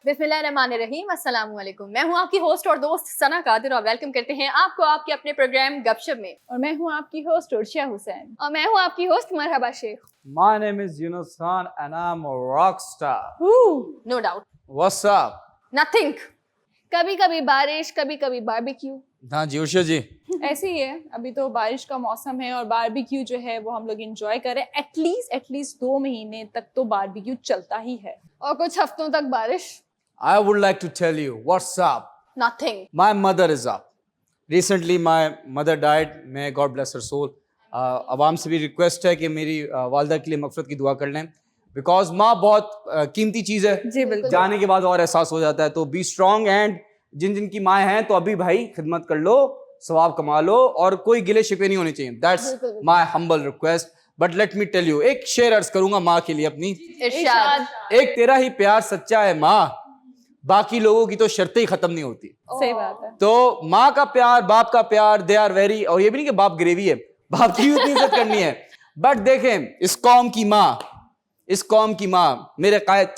बिस्मिल्लाहिर्रहमानिर्रहीम, अस्सलाम वालेकुम। मैं हूँ आपकी होस्ट और दोस्त सना कादिर और वेलकम करते हैं आपको आपके अपने प्रोग्राम गपशप में। और मैं हूँ आपकी होस्ट उर्शिया हुसैन। और मैं हूँ आपकी host Marhaba Sheikh. My name is Yunus Khan and I'm a rock star. No doubt. What's up? Nothing. कभी कभी बारिश, कभी कभी बारबेक्यू। हाँ जी उर्शिया जी। ऐसे ही है, अभी तो बारिश का मौसम है और बारबेक्यू जो है वो हम लोग एंजॉय करें। एटलीस्ट 2 महीने तक तो बारबेक्यू चलता ही है और कुछ हफ्तों तक बारिश। I would like to tell you what's up. Nothing. My mother is up. Recently my mother died. May God bless her soul. अवाम से भी रिक्वेस्ट है कि मेरी वालदा के लिए मगफरत की दुआ कर लें, बिकॉज माँ बहुत कीमती चीज़ है। जी बिल्कुल। जाने के बाद और एहसास हो जाता है। तो बी स्ट्रॉन्ग एंड जिन जिनकी माँ हैं तो अभी भाई खिदमत कर लो, सवाब कमा लो और कोई गिले शिकवे नहीं होने चाहिए। That's my humble request. But let me tell you, एक शेर अर्ज करूंगा माँ के लिए अपनी। इरशाद। एक तेरा ही प्यार सच्चा है माँ, बाकी लोगों की तो शर्तें ही खत्म नहीं होती। सही बात है। तो माँ का प्यार, बाप का प्यार, दे आर वेरी, और ये भी नहीं कि बाप ग्रेवी है, बाप की उतनी इज्जत करनी है। बट देखें इस कौम की माँ, इस कौम की माँ मेरे कायद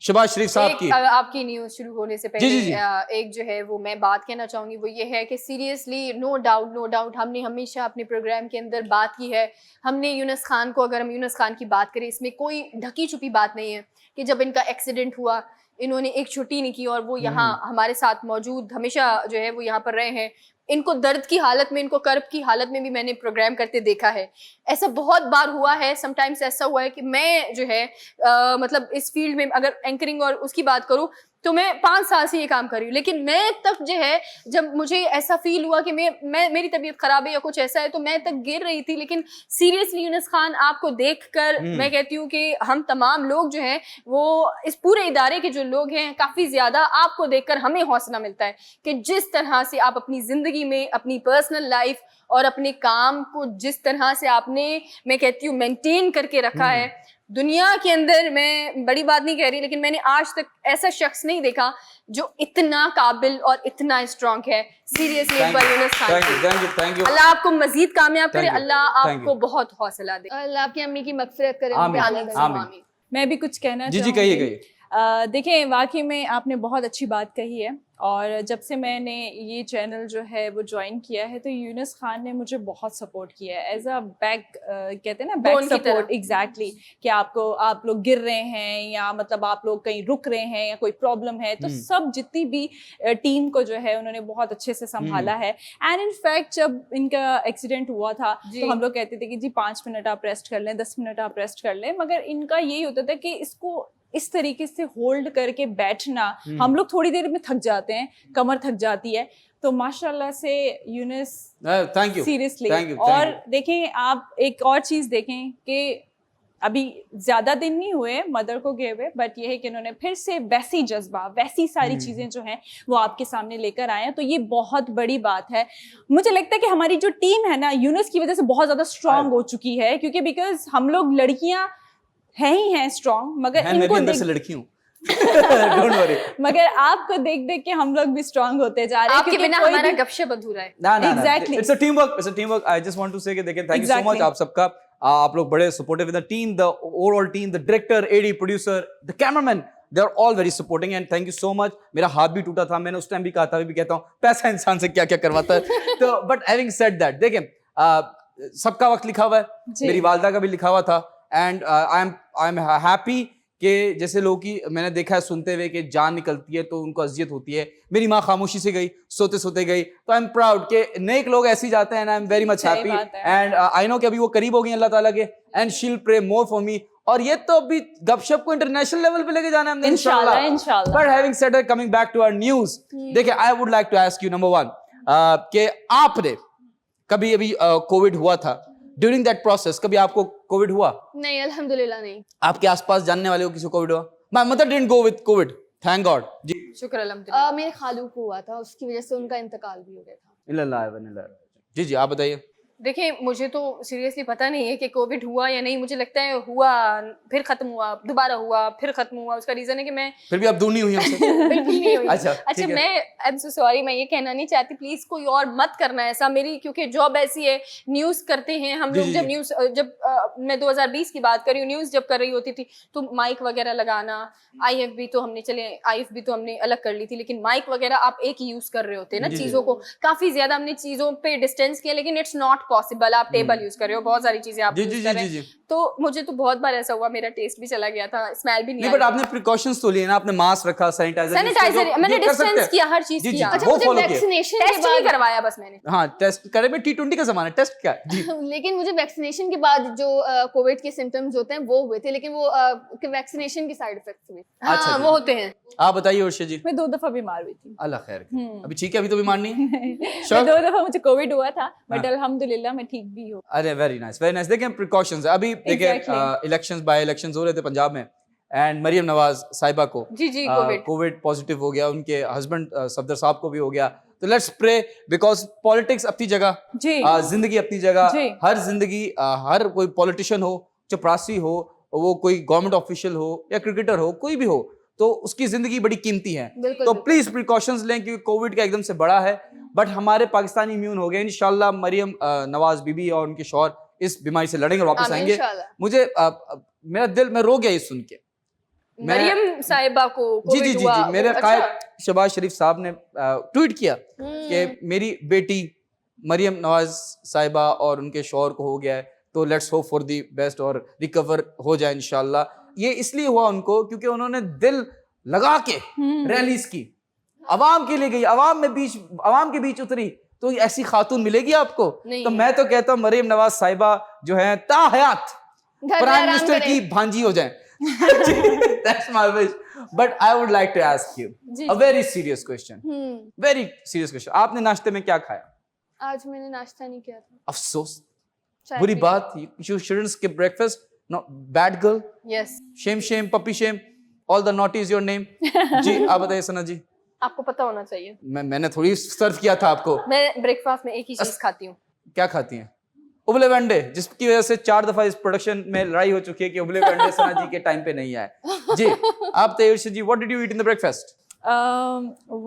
शहबाज शरीफ साहब की। आपकी न्यूज शुरू होने से पहले जी। एक जो है वो मैं बात कहना चाहूंगी, वो ये है कि सीरियसली नो डाउट हमने हमेशा अपने प्रोग्राम के अंदर बात की है। हमने यूनुस खान को, अगर हम यूनुस खान की बात करें, इसमें कोई ढकी छुपी बात नहीं है कि जब इनका एक्सीडेंट हुआ इन्होंने एक छुट्टी नहीं की और वो यहाँ हमारे साथ मौजूद हमेशा जो है वो यहाँ पर रहे हैं। इनको दर्द की हालत में, इनको कर्ब की हालत में भी मैंने प्रोग्राम करते देखा है। ऐसा बहुत बार हुआ है। समटाइम्स ऐसा हुआ है कि मैं जो है मतलब इस फील्ड में अगर एंकरिंग और उसकी बात करूँ तो मैं 5 साल से ये काम कर रही हूँ, लेकिन मैं तक जो है जब मुझे ऐसा फील हुआ कि मैं मेरी तबीयत खराब है या कुछ ऐसा है तो मैं तक गिर रही थी। लेकिन सीरियसली यूनुस खान आपको देखकर मैं कहती हूँ कि हम तमाम लोग जो हैं वो इस पूरे इदारे के जो लोग हैं काफ़ी ज़्यादा आपको देखकर हमें हौसला मिलता है कि जिस तरह से आप अपनी ज़िंदगी में, अपनी पर्सनल लाइफ और अपने काम को जिस तरह से आपने, मैं कहती हूँ, मेंटेन करके रखा है दुनिया के अंदर। मैं बड़ी बात नहीं कह रही, लेकिन मैंने आज तक ऐसा शख्स नहीं देखा जो इतना काबिल और इतना स्ट्रॉन्ग है। सीरियसली एक बार यूनुस खान, थैंक यू। अल्लाह आपको मजीद कामयाब करे, अल्लाह आपको बहुत हौसला दे, अल्लाह आपकी अम्मी की मगफिरत करे। आमीन। मैं भी कुछ कहना जी चाहूंगी। कहिए। देखें, वाकई में आपने बहुत अच्छी बात कही है और जब से मैंने ये चैनल जो है वो ज्वाइन किया है तो यूनुस खान ने मुझे बहुत सपोर्ट किया है एज अ बैक, कहते हैं ना, बैक सपोर्ट। एग्जैक्टली कि आप लोग गिर रहे हैं या मतलब आप लोग कहीं रुक रहे हैं या कोई प्रॉब्लम है तो सब जितनी भी टीम को जो है उन्होंने बहुत अच्छे से संभाला है। एंड इनफैक्ट जब इनका एक्सीडेंट हुआ था तो हम लोग कहते थे कि जी 5 मिनट आप रेस्ट कर लें, 10 मिनट आप रेस्ट कर लें, मगर इनका यही होता था कि इसको इस तरीके से होल्ड करके बैठना, हम लोग थोड़ी देर में थक जाते हैं, कमर थक जाती है। तो माशाल्लाह से यूनुस, थैंक यू सीरियसली। और देखें, आप एक और चीज़ देखें कि अभी ज़्यादा दिन नहीं हुए मदर को गए हुए, बट ये है कि उन्होंने फिर से वैसी जज्बा, वैसी सारी चीज़ें जो हैं वो आपके सामने लेकर आए हैं। तो ये बहुत बड़ी बात है। मुझे लगता है कि हमारी जो टीम है ना, यूनुस की वजह से बहुत ज़्यादा स्ट्रांग हो चुकी है, क्योंकि बिकॉज हम लोग लड़कियाँ हैं स्ट्रांग, मगर मैं भी अंदर से लड़की हूँ। Don't worry. मगर आपको देख देख के हम लोग भी स्ट्रांग होते जा रहे हैं। आपके बिना हमारा गपशप अधूरा है। ना exactly, it's a team work. I just want to say कि देखिए, थैंक यू सो मच आप सबका। आप लोग बड़े supportive with the team, the overall team, the director, AD, producer, the cameraman, they are all very supporting and thank you so much. मेरा हाथ भी टूटा था, मैंने उस टाइम भी कहा था, अभी भी कहता हूँ, पैसा इंसान से क्या क्या करवाता है। तो बट हैविंग सेड दैट, देखें सबका वक्त लिखा हुआ है, मेरी वालदा का भी लिखा हुआ था। एंड आई एम हैप्पी कि जैसे लोगों की मैंने देखा है सुनते हुए कि जान निकलती है तो उनको अजियत होती है। मेरी माँ खामोशी से गई, सोते सोते गई, तो आई एम प्राउड कि नेक लोग ऐसे ही जाते हैं। I am very much happy and I know कि अभी वो करीब हो गई अल्लाह ताला के, and she will pray more for me. और ये तो अभी गपशप को इंटरनेशनल लेवल पे लेके जाना है हमने इंशाल्लाह। But having said that, coming back to our news, देखिए I would like to ask you, number 1, कि आपने कभी अभी कोविड हुआ था, ड्यूरिंग दैट प्रोसेस कभी आपको कोविड हुआ? नहीं, अल्हम्दुलिल्लाह नहीं। आपके आसपास जानने वाले को किसी को कोविड हुआ? My mother didn't go with covid, thank god. जी शुक्र अल्हम्दुलिल्लाह। मेरे खालू को हुआ था, उसकी वजह से उनका इंतकाल भी हो गया था। इल्लल्लाह व इन्ना इलैहि राजिऊन। जी आप बताइए। देखिए मुझे तो सीरियसली पता नहीं है कि कोविड हुआ या नहीं, मुझे लगता है हुआ, फिर खत्म हुआ, दोबारा हुआ, फिर खत्म हुआ। उसका रीजन है कि मैं फिर भी आप दूर नहीं हुई हमसे। बिल्कुल नहीं हुई। अच्छा अच्छा ठीक है। मैं आई एम सो सॉरी, मैं ये कहना नहीं चाहती, प्लीज कोई और मत करना ऐसा मेरी, क्योंकि जॉब ऐसी है, न्यूज करते हैं हम जी, लोग। जी, जब जी। न्यूज मैं 2020 की बात कर रही हूँ, न्यूज जब कर रही होती थी तो माइक वगैरह लगाना, आईएफबी तो हमने आईएफबी तो हमने अलग कर ली थी, लेकिन माइक वगैरह आप एक ही यूज कर रहे होते हैं ना जी, जी। चीजों को। काफी ज्यादा हमने चीजों पे डिस्टेंस किया, लेकिन इट्स नॉट पॉसिबल। आप टेबल यूज कर रहे हो, बहुत सारी चीजें आप जी यूज जी कर जी रहे जी हैं, जी। तो मुझे तो बहुत बार ऐसा हुआ, मेरा टेस्ट भी चला गया था, स्मेल भी नहीं नहीं बट आई। आपने प्रिकॉशंस तो लिए ना, आपने मास्क रखा, सैनिटाइजर सैनिटाइजर मैंने डिस्टेंस किया, हर चीज जी, जी, किया। जी। अच्छा वो मुझे follow किया। वैक्सीनेशन के टेस्ट नहीं बाद करवाया बस मैंने। हाँ टेस्ट करे में T20 का जमाना है, टेस्ट क्या है? जी लेकिन मुझे वैक्सीनेशन के बाद जो कोविड के सिम्टम्स होते हैं वो हुए थे, लेकिन वो वैक्सीनेशन के साइड इफेक्ट्स हुए। अच्छा हाँ जी। वो होते हैं। आप बताइए अर्षद जी। मैं 2 दफा बीमार हुई थी। अल्लाह खैर करे। अभी ठीक है, अभी तो बीमार नहीं है? मैं Sure? 2 दफा मुझे कोविड हुआ था, बट हाँ। अल्हम्दुलिल्लाह मैं ठीक भी हूँ। अरे वेरी नाइस वेरी नाइस। देखिए प्रिकॉशंस अभी देखिए Exactly. इलेक्शंस बाय इलेक्शंस हो रहे थे पंजाब में, एंड मरियम नवाज साहिबा को जी जी कोविड कोविड पॉजिटिव हो गया, उनके हस्बैंड सफदर साहब को भी हो गया। तो लेट्स प्रे, बिकॉज पॉलिटिक्स अपनी जगह, जी जिंदगी अपनी जगह, जी। हर जिंदगी हर कोई पॉलिटिशियन हो, चपरासी हो, वो कोई गवर्नमेंट ऑफिशियल हो या क्रिकेटर हो, कोई भी हो, तो उसकी जिंदगी बड़ी कीमती है। बिल्कुल, तो बिल्कुल। प्लीज प्रिकॉशंस लें, क्योंकि कोविड का एकदम से बड़ा है, बट हमारे पाकिस्तानी इम्यून हो गए। इंशाल्लाह मरियम नवाज बीबी और उनके शौहर इस बीमारी से लड़ेंगे और वापस आमीन आएंगे। इंशाल्लाह। मुझे मेरा दिल मैं रो गया ये सुन के। मैं- मरियम साहिबा को जी जी कोविड जी हुआ। जी मेरे अच्छा। कायद शहबाज शरीफ साहब ने ट्वीट किया कि मेरी बेटी मरियम नवाज साहिबा और उनके शौहर को हो गया है, तो let's hope for the best और रिकवर हो जाए इंशाल्लाह। ये इसलिए हुआ उनको क्योंकि उन्होंने दिल लगा के रैलीज की, अवाम के लिए गई, अवाम के बीच उतरी, तो ऐसी खातून मिलेगी आपको? नहीं तो है। मैं तो कहता हूँ मरियम नवाज साहिबा जो है ताहयात घर पे प्राइम आराम मिनिस्टर करें। की भांजी हो जाए। That's my wish. But I would like to ask you ji, a very serious question. Hmm, Very serious question. आपने नाश्ते में क्या खाया? आज मैंने नाश्ता नहीं किया था। अफसोस, चाय बुरी पी- बात। You shouldn't skip breakfast. No, bad girl. Yes Shame, puppy shame. All the naughty is your name. जी आप बताइए सना जी। आपको पता होना चाहिए, मैंने थोड़ी सर्व किया था आपको। मैं ब्रेकफास्ट में एक ही चीज खाती हूँ। क्या खाती हैं? उबले अंडे, जिसकी वजह से 4 दफा इस प्रोडक्शन में लड़ाई हो चुकी है कि उबले अंडे सना जी के टाइम पे नहीं आए। जी आप बताइए Arshad ji, what did you eat in the breakfast?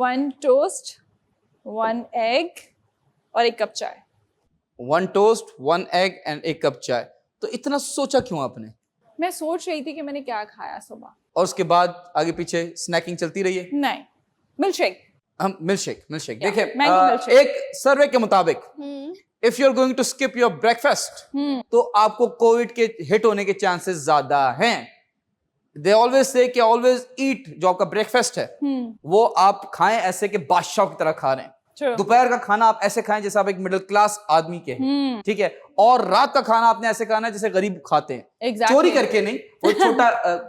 1 toast, 1 egg और 1 कप चाय। 1 टोस्ट, 1 एग एंड 1 कप चाय। तो इतना सोचा क्यों आपने? मैं सोच रही थी कि मैंने क्या खाया सुबह। और उसके बाद आगे पीछे स्नैकिंग चलती रही है? नहीं, मिल्कशेक। हम मिल्कशेक Yeah, देखिए mango milkshake. एक सर्वे के मुताबिक hmm, if you are going to skip your breakfast तो आपको कोविड के हिट होने के चांसेस ज्यादा हैं। दे ऑलवेज से कि ऑलवेज ईट, जो आपका ब्रेकफास्ट है वो आप खाएं ऐसे कि बादशाह की तरह खा रहे हैं। True. दोपहर का खाना आप ऐसे खाएं जैसे आप एक मिडिल क्लास आदमी के हैं, ठीक है, और रात का खाना आपने ऐसे खाना है जैसे गरीब खाते हैं। Exactly. चोरी करके नहीं, वो छोटा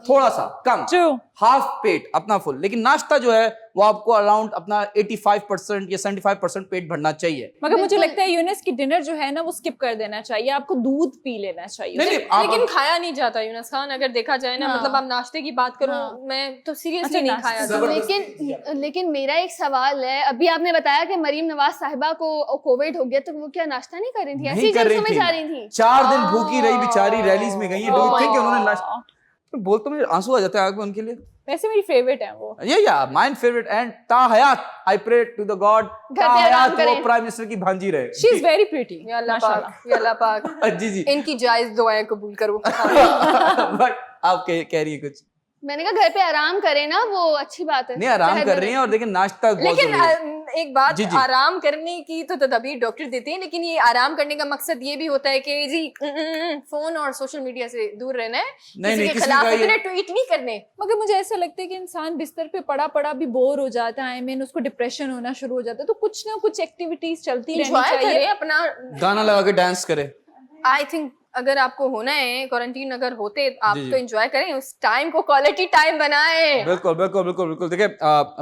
थोड़ा सा कम, True. हाफ पेट अपना फुल, लेकिन नाश्ता जो है वो आपको अराउंड अपना 85% या 75% पेट भरना चाहिए। मगर मुझे बिल्कुल। लगता है यूनिस की डिनर जो है ना वो स्किप कर देना चाहिए, आपको दूध पी लेना चाहिए। नहीं, नहीं, आप- लेकिन खाया नहीं जाता यूनस खान, अगर देखा जाए ना, हाँ। मतलब आप नाश्ते की बात करो, हाँ। मैं तो सीरियसली अच्छा, नहीं नाश्ते खाया से- था। लेकिन मेरा एक सवाल है, अभी आपने बताया कि मरियम नवाज साहिबा को कोविड हो गया, तो वो क्या नाश्ता नहीं कर रही थी? ऐसे नहीं ही कर रही जलसों में थी। जा रही थी? 4 दिन भूखी रही बेचारी, रैलीज में गई है। Oh डू my थिंक उन्होंने नाश्ता, बोलते मुझे आंसू आ जाते हैं आंख में उनके लिए। वैसे मेरी फेवरेट है वो। या माय फेवरेट एंड ताहयात, I pray to the god पे आराम ताहयात वो करें। प्राइम मिनिस्टर की भांजी रहे। शी इज वेरी प्रीटी या अल्लाह माशाल्लाह। पाक, या अल्लाह पाक जी जी इनकी जायज दुआएं कबूल करो। बट आप कह रही है कुछ? मैंने कहा घर पे आराम करें ना, वो अच्छी बात है। नहीं आराम सेहत कर रही हैं, और देखिए नाश्ता बहुत लेकिन जरूरी है। एक बात, जी, जी। आराम करने की तो तदबीर डॉक्टर देते हैं, लेकिन ये आराम करने का मकसद ये भी होता है कि जी फोन और सोशल मीडिया से दूर रहना है, नहीं, किसी के किसी खिलाफ का ये- इतने ट्वीट नहीं करने। मगर मुझे ऐसा लगता है कि इंसान बिस्तर पे पड़ा पड़ा भी बोर हो जाता है, मीन उसको डिप्रेशन होना शुरू हो जाता है, तो कुछ ना कुछ एक्टिविटीज चलती रहनी एंजॉय चाहिए। करें अपना। गाना लगा के डांस करे। आई थिंक अगर आपको होना है क्वारंटीन, अगर होते आप जी, जी। तो एंजॉय करें उस टाइम को, क्वालिटी टाइम बनाएं। बिल्कुल बिल्कुल बिल्कुल बिल्कुल। देखिए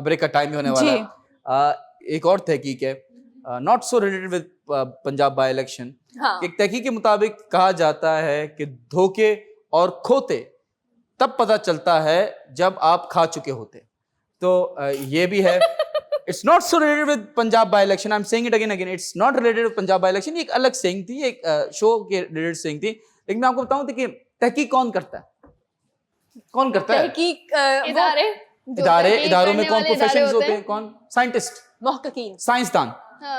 ब्रेक का टाइम भी होने वाला जी। है। एक और तहकीक है, not so related with Punjab by election. हाँ। एक तहकीक के मुताबिक कहा जाता है कि धोखे और खोते तब पता चलता है जब आप खा चुके होते। तो ये भी है, It's not so related with Punjab by-election. I'm saying it again. It's not related with Punjab by-election. ये एक अलग saying थी, एक शो के related saying थी. लेकिन मैं आपको बताऊं देखिए तहकीक कौन करता है? कौन करता है? तहकीक इदारों में कौन प्रोफेशंस होते हैं? कौन? साइंटिस्ट, मुहक्किकीन, साइंसदान.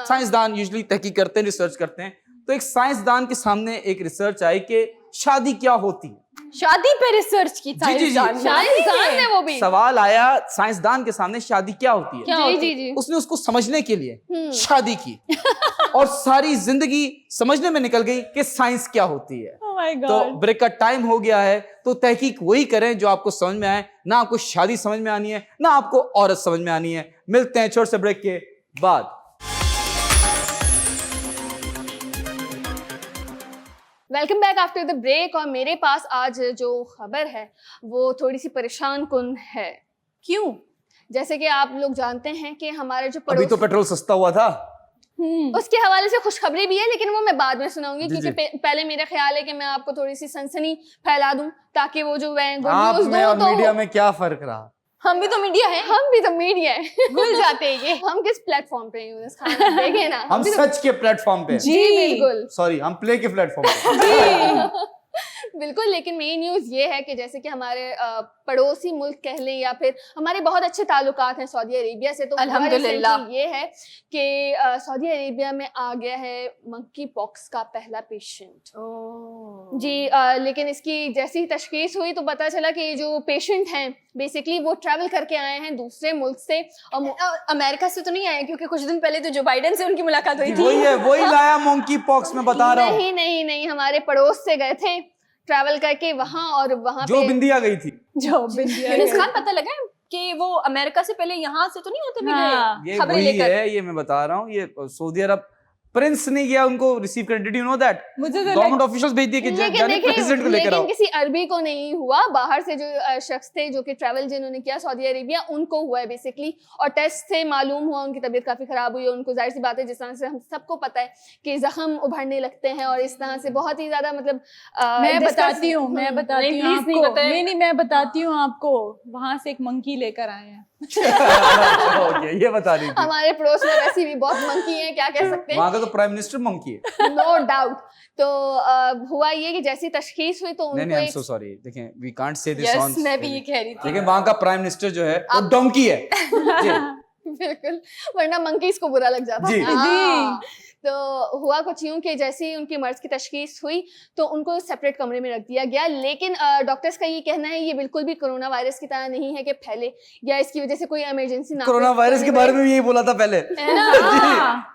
साइंसदान यूजुअली तहकीक करते हैं, रिसर्च करते हैं. तो एक साइंसदान के सामने एक रिसर्च आई कि शादी क्या होती है. शादी पे रिसर्च की. साइंसदान है वो भी. सवाल आया साइंसदान के सामने, शादी क्या होती है. जी. उसने उसको समझने के लिए शादी की और सारी जिंदगी समझने में निकल गई कि साइंस क्या होती है. Oh my तो God. ब्रेक का टाइम हो गया है, तो तहकीक वही करें जो आपको समझ में आए. ना आपको शादी समझ में आनी है, ना आपको औरत समझ में आनी है. मिलते हैं छोटे से ब्रेक के बाद. Welcome back after the break. और मेरे पास आज जो खबर है वो थोड़ी सी परेशान कुन है. क्यों? जैसे कि आप लोग जानते हैं कि हमारे जो अभी तो पेट्रोल सस्ता हुआ था. उसके हवाले से खुशखबरी भी है, लेकिन वो मैं बाद में सुनाऊंगी जी, क्योंकि पहले मेरा ख्याल है कि मैं आपको थोड़ी सी सनसनी फैला दूं ताकि वो जो मैं गुड आप न्यूज़ में और दूं तो मीडिया में क्या फर्क रहा? हम भी तो मीडिया हैं. हम भी तो मीडिया है. भूल जाते हैं ये. हम किस प्लेटफॉर्म पे हैं यूनुस खान, देखें ना. हम भी तो- सच के प्लेटफॉर्म पे. जी बिल्कुल सॉरी, हम प्ले के प्लेटफॉर्म पे. बिल्कुल. लेकिन मेन न्यूज़ ये है कि जैसे कि हमारे पड़ोसी मुल्क कह लें या फिर हमारे बहुत अच्छे ताल्लुकात हैं सऊदी अरेबिया से, तो अल्हम्दुलिल्लाह. recently ये है कि सऊदी अरेबिया में आ गया है मंकी पॉक्स का पहला पेशेंट. जी. लेकिन इसकी जैसी ही तशखीस हुई तो पता चला कि ये जो पेशेंट हैं बेसिकली वो ट्रैवल करके आए हैं दूसरे मुल्क से. और अमेरिका से तो नहीं आए, क्योंकि कुछ दिन पहले तो जो बाइडेन से उनकी मुलाकात हुई थी. वही है, वही लाया मंकी पॉक्स में बता रहा हूँ. नहीं, हमारे पड़ोस से गए थे ट्रैवल करके वहां, और वहां जो पे बिंदिया गई थी. यूनुस खान पता लगा है कि वो अमेरिका से पहले यहाँ से तो नहीं होते भी हाँ. गए ये खबरें वही लेकर. है, ये मैं बता रहा हूँ. ये सऊदी अरब प्रिंस ने गया उनको रिसीव कर. Did you know that? मुझे तो गवर्नमेंट ऑफिशियल्स भेज दिए कि जाने प्रेसिडेंट को लेकर आओ. लेकिन किसी अरबी को नहीं हुआ. बाहर से जो शख्स थे जो कि ट्रैवल जिन्होंने किया सऊदी अरेबिया, उनको हुआ है बेसिकली. और टेस्ट से मालूम हुआ उनकी तबीयत काफी खराब हुई है. उनको जाहिर सी बात है, जिस तरह से हम सबको पता है कि जख्म उभरने लगते हैं और इस तरह से बहुत ही ज्यादा मतलब मैं बताती हूँ नहीं, आपको. please नहीं मैं बताती हूँ आपको. वहां से एक मंकी लेकर आए हैं. Okay, ये बता रही थी. हमारे पड़ोस में वैसे भी बहुत मंकी हैं, क्या कह सकते हैं. वहां का तो प्राइम मिनिस्टर मंकी है. No doubt. तो हुआ ये कि जैसी तशखीस हुई तो नहीं, उनको आई एम एक सो सॉरी. देखें, we can't say this yes, on. मैं भी ये कह रही थी. लेकिन वहां का प्राइम मिनिस्टर जो है वो डोंकी है. जी. बिल्कुल, वरना मंकीज को बुरा लग जाता. जी. हाँ. तो हुआ कुछ यूं कि जैसे ही उनकी मर्ज की तशखीस हुई तो उनको सेपरेट कमरे में रख दिया गया. लेकिन डॉक्टर्स का ये कहना है ये बिल्कुल भी कोरोना वायरस की तरह नहीं है कि फैले या इसकी वजह से कोई इमरजेंसी ना. कोरोना वायरस के बारे में भी यही बोला था पहले. है ना?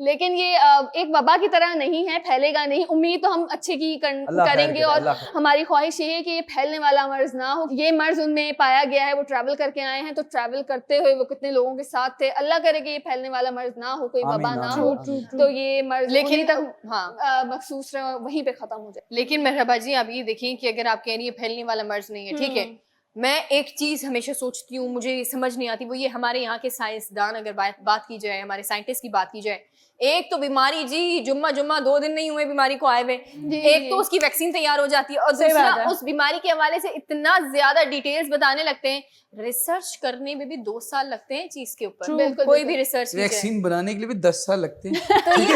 लेकिन ये एक वबा की तरह नहीं है, फैलेगा नहीं. उम्मीद तो हम अच्छे की करेंगे और हमारी ख्वाहिश ये है कि ये फैलने वाला मर्ज ना हो. ये मर्ज उनमें पाया गया है, वो ट्रैवल करके आए हैं, तो ट्रैवल करते हुए वो कितने लोगों के साथ थे. अल्लाह करे कि ये फैलने वाला मर्ज ना हो, कोई वबा ना हो, तो ये मर्ज लेकिन तक हाँ मखसूस वहीं पे खत्म हो जाए. लेकिन मेहरबा जी आप ये देखिए कि अगर आप कह रही है फैलने वाला मर्ज नहीं है, ठीक है, मैं एक चीज हमेशा सोचती हूँ, मुझे समझ नहीं आती, वो ये हमारे यहाँ के साइंसदान अगर बात की जाए, हमारे साइंटिस्ट की बात की जाए, एक तो बीमारी जी जुम्मा 2 दिन नहीं हुए बीमारी को आए हुए, एक तो उसकी वैक्सीन तैयार हो जाती है और दूसरा उस बीमारी के हवाले से इतना ज्यादा डिटेल्स बताने लगते हैं. रिसर्च करने में भी 2 साल लगते हैं चीज के ऊपर. कोई भी रिसर्च वैक्सीन बनाने के लिए भी 10 साल लगते हैं. तो ये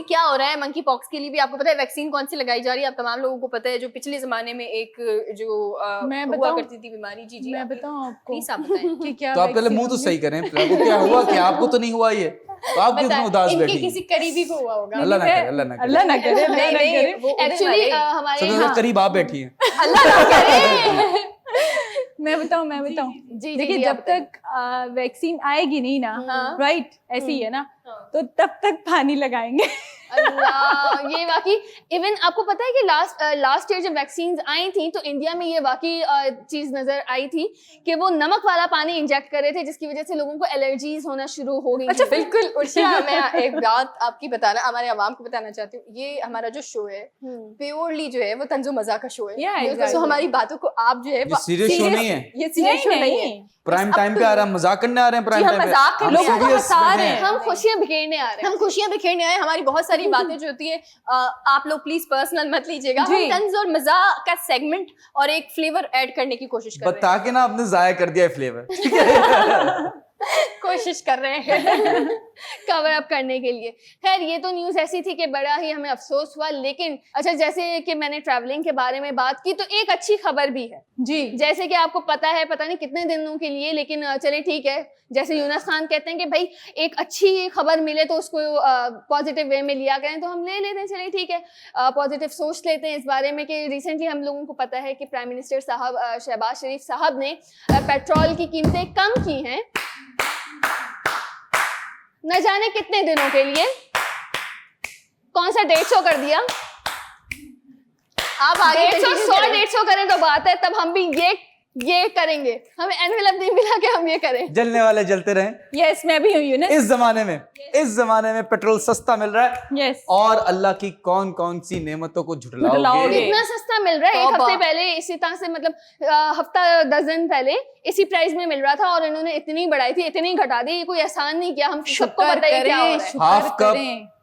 क्या हो रहा है मंकी पॉक्स के लिए भी? आपको पता है वैक्सीन कौन सी लगाई जा रही है? आप तमाम लोगों को पता है जो पिछले जमाने में एक जो हुआ करती थी बीमारी. जी मैं बताऊं आपको, प्लीज आप बताएं कि क्या. तो आप पहले मुंह तो सही करें. आपको क्या हुआ? क्या आपको तो नहीं हुआ? ये तो आप क्यों उदास बैठी? इनके किसी करीबी को हुआ होगा. अल्लाह ना करे, अल्लाह ना करे. अल्लाह ना करे. एक्चुअली हमारे सबसे ज्यादा करीब आप बैठी हैं. अल्लाह ना करे. मैं बताऊं. देखिए, जब तक वैक्सीन आएगी नहीं ना, राइट, ऐसे ही है ना, तो तब तक पानी लगाएंगे. अल्लाह, ये वाकई इवन आपको पता है कि लास्ट ईयर जब वैक्सीन आई थी तो इंडिया में ये वाकई चीज नजर आई थी कि वो नमक वाला पानी इंजेक्ट कर रहे थे जिसकी वजह से लोगों को एलर्जीज होना शुरू हो गई. अच्छा, बिल्कुल उर्शिया, मैं एक बात आपकी बताना, हमारे आवाम को बताना चाहती हूँ. ये हमारा जो शो है प्योरली जो है वो तंजो मजाक का शो है. तो हमारी बातों को आप जो है सीरियस शो नहीं है. ये सीरियस शो नहीं है. प्राइम टाइम पे आ रहा है, मजाक करने आ रहे हैं. प्राइम टाइम पे मजाक कर लोगों को हंसा रहे हैं. हम खुशियां बिखेरने आ रहे हैं. हम खुशियां बिखेरने आए. हमारी बहुत सारी बातें जो होती है आप लोग प्लीज पर्सनल मत लीजिएगा. हम तंज और मजाक का सेगमेंट और एक फ्लेवर ऐड करने की कोशिश कर रहे हैं. बता के ना आपने जाया कर दिया है फ्लेवर. ठीक है. कोशिश कर रहे हैं कवर अप करने के लिए। खैर ये तो न्यूज़ ऐसी थी कि बड़ा ही हमें अफसोस हुआ, लेकिन अच्छा जैसे कि मैंने ट्रैवलिंग के बारे में बात की तो एक अच्छी खबर भी है जी। जैसे कि आपको पता है, पता नहीं कितने दिनों के लिए, लेकिन चले ठीक है, जैसे यूनुस खान कहते हैं कि भाई एक अच्छी खबर मिले तो उसको पॉजिटिव वे में लिया करें, तो हम ले लेते हैं, चलिए ठीक है, पॉजिटिव सोच लेते हैं इस बारे में कि रिसेंटली हम लोगों को पता है कि प्राइम मिनिस्टर साहब शहबाज शरीफ साहब ने पेट्रोल की कीमतें कम की हैं, न जाने कितने दिनों के लिए, कौन सा 150 कर दिया, आप आगे 150 करें तो बात है, तब हम भी ये करेंगे, हमें एनवेलप नहीं मिला कि हम ये करें। जलने वाले जलते रहें। यस, मैं भी हूँ यूनुस। इस जमाने में पेट्रोल सस्ता मिल रहा है। यस। और अल्लाह की कौन कौन सी नेमतों को झुठलाओगे। इतना सस्ता मिल रहा है, एक हफ्ते पहले इसी तरह से, मतलब हफ्ता 10 दिन पहले इसी प्राइस में मिल रहा था और इन्होंने इतनी बढ़ाई थी, इतनी घटा दी, ये कोई आसान नहीं किया, हम सबको पता है क्या हो रहा है। Half cup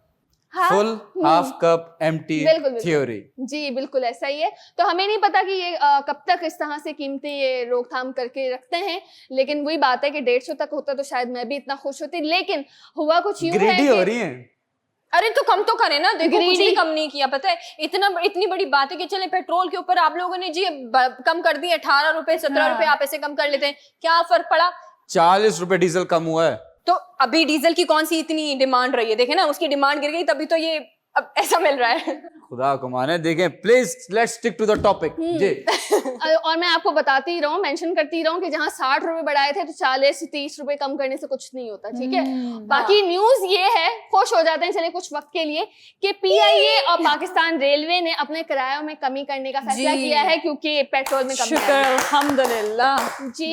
full, half cup empty theory. जी बिल्कुल ऐसा ही है। तो हमें नहीं पता कि ये कब तक इस तरह से कीमतें ये रोकथाम करके रखते हैं, लेकिन वही बात है कि 150 तक होता तो शायद मैं भी इतना खुश होती, लेकिन हुआ कुछ यूं है कि हो रही है। अरे तो कम तो करें ना, देखो कुछ भी कम नहीं किया, पता है इतनी बड़ी बात है कि चले पेट्रोल के ऊपर आप लोगों ने जी कम कर दिए 18 रुपए 17 रुपए, आप ऐसे कम कर लेते हैं, क्या फर्क पड़ा? 40 रुपए डीजल कम हुआ है। तो अभी डीजल की कौन सी इतनी डिमांड रही है, देखे ना, उसकी डिमांड गिर गई तभी तो ये अब ऐसा मिल रहा है। खुदा को माने। देखें, please let's stick to the topic. जी। और मैं आपको बताती ही रहूं, मेंशन करती रहूं कि जहां 60 रुपए बढ़ाए थे तो 40-30 रुपए कम करने से कुछ नहीं होता, ठीक है। बाकी न्यूज ये है, खुश हो जाते हैं चले कुछ वक्त के लिए, कि पीआईए और पाकिस्तान रेलवे ने अपने किरायों में कमी करने का फैसला किया है क्योंकि पेट्रोल में कमी। शुक्र अल्हम्दुलिल्लाह। जी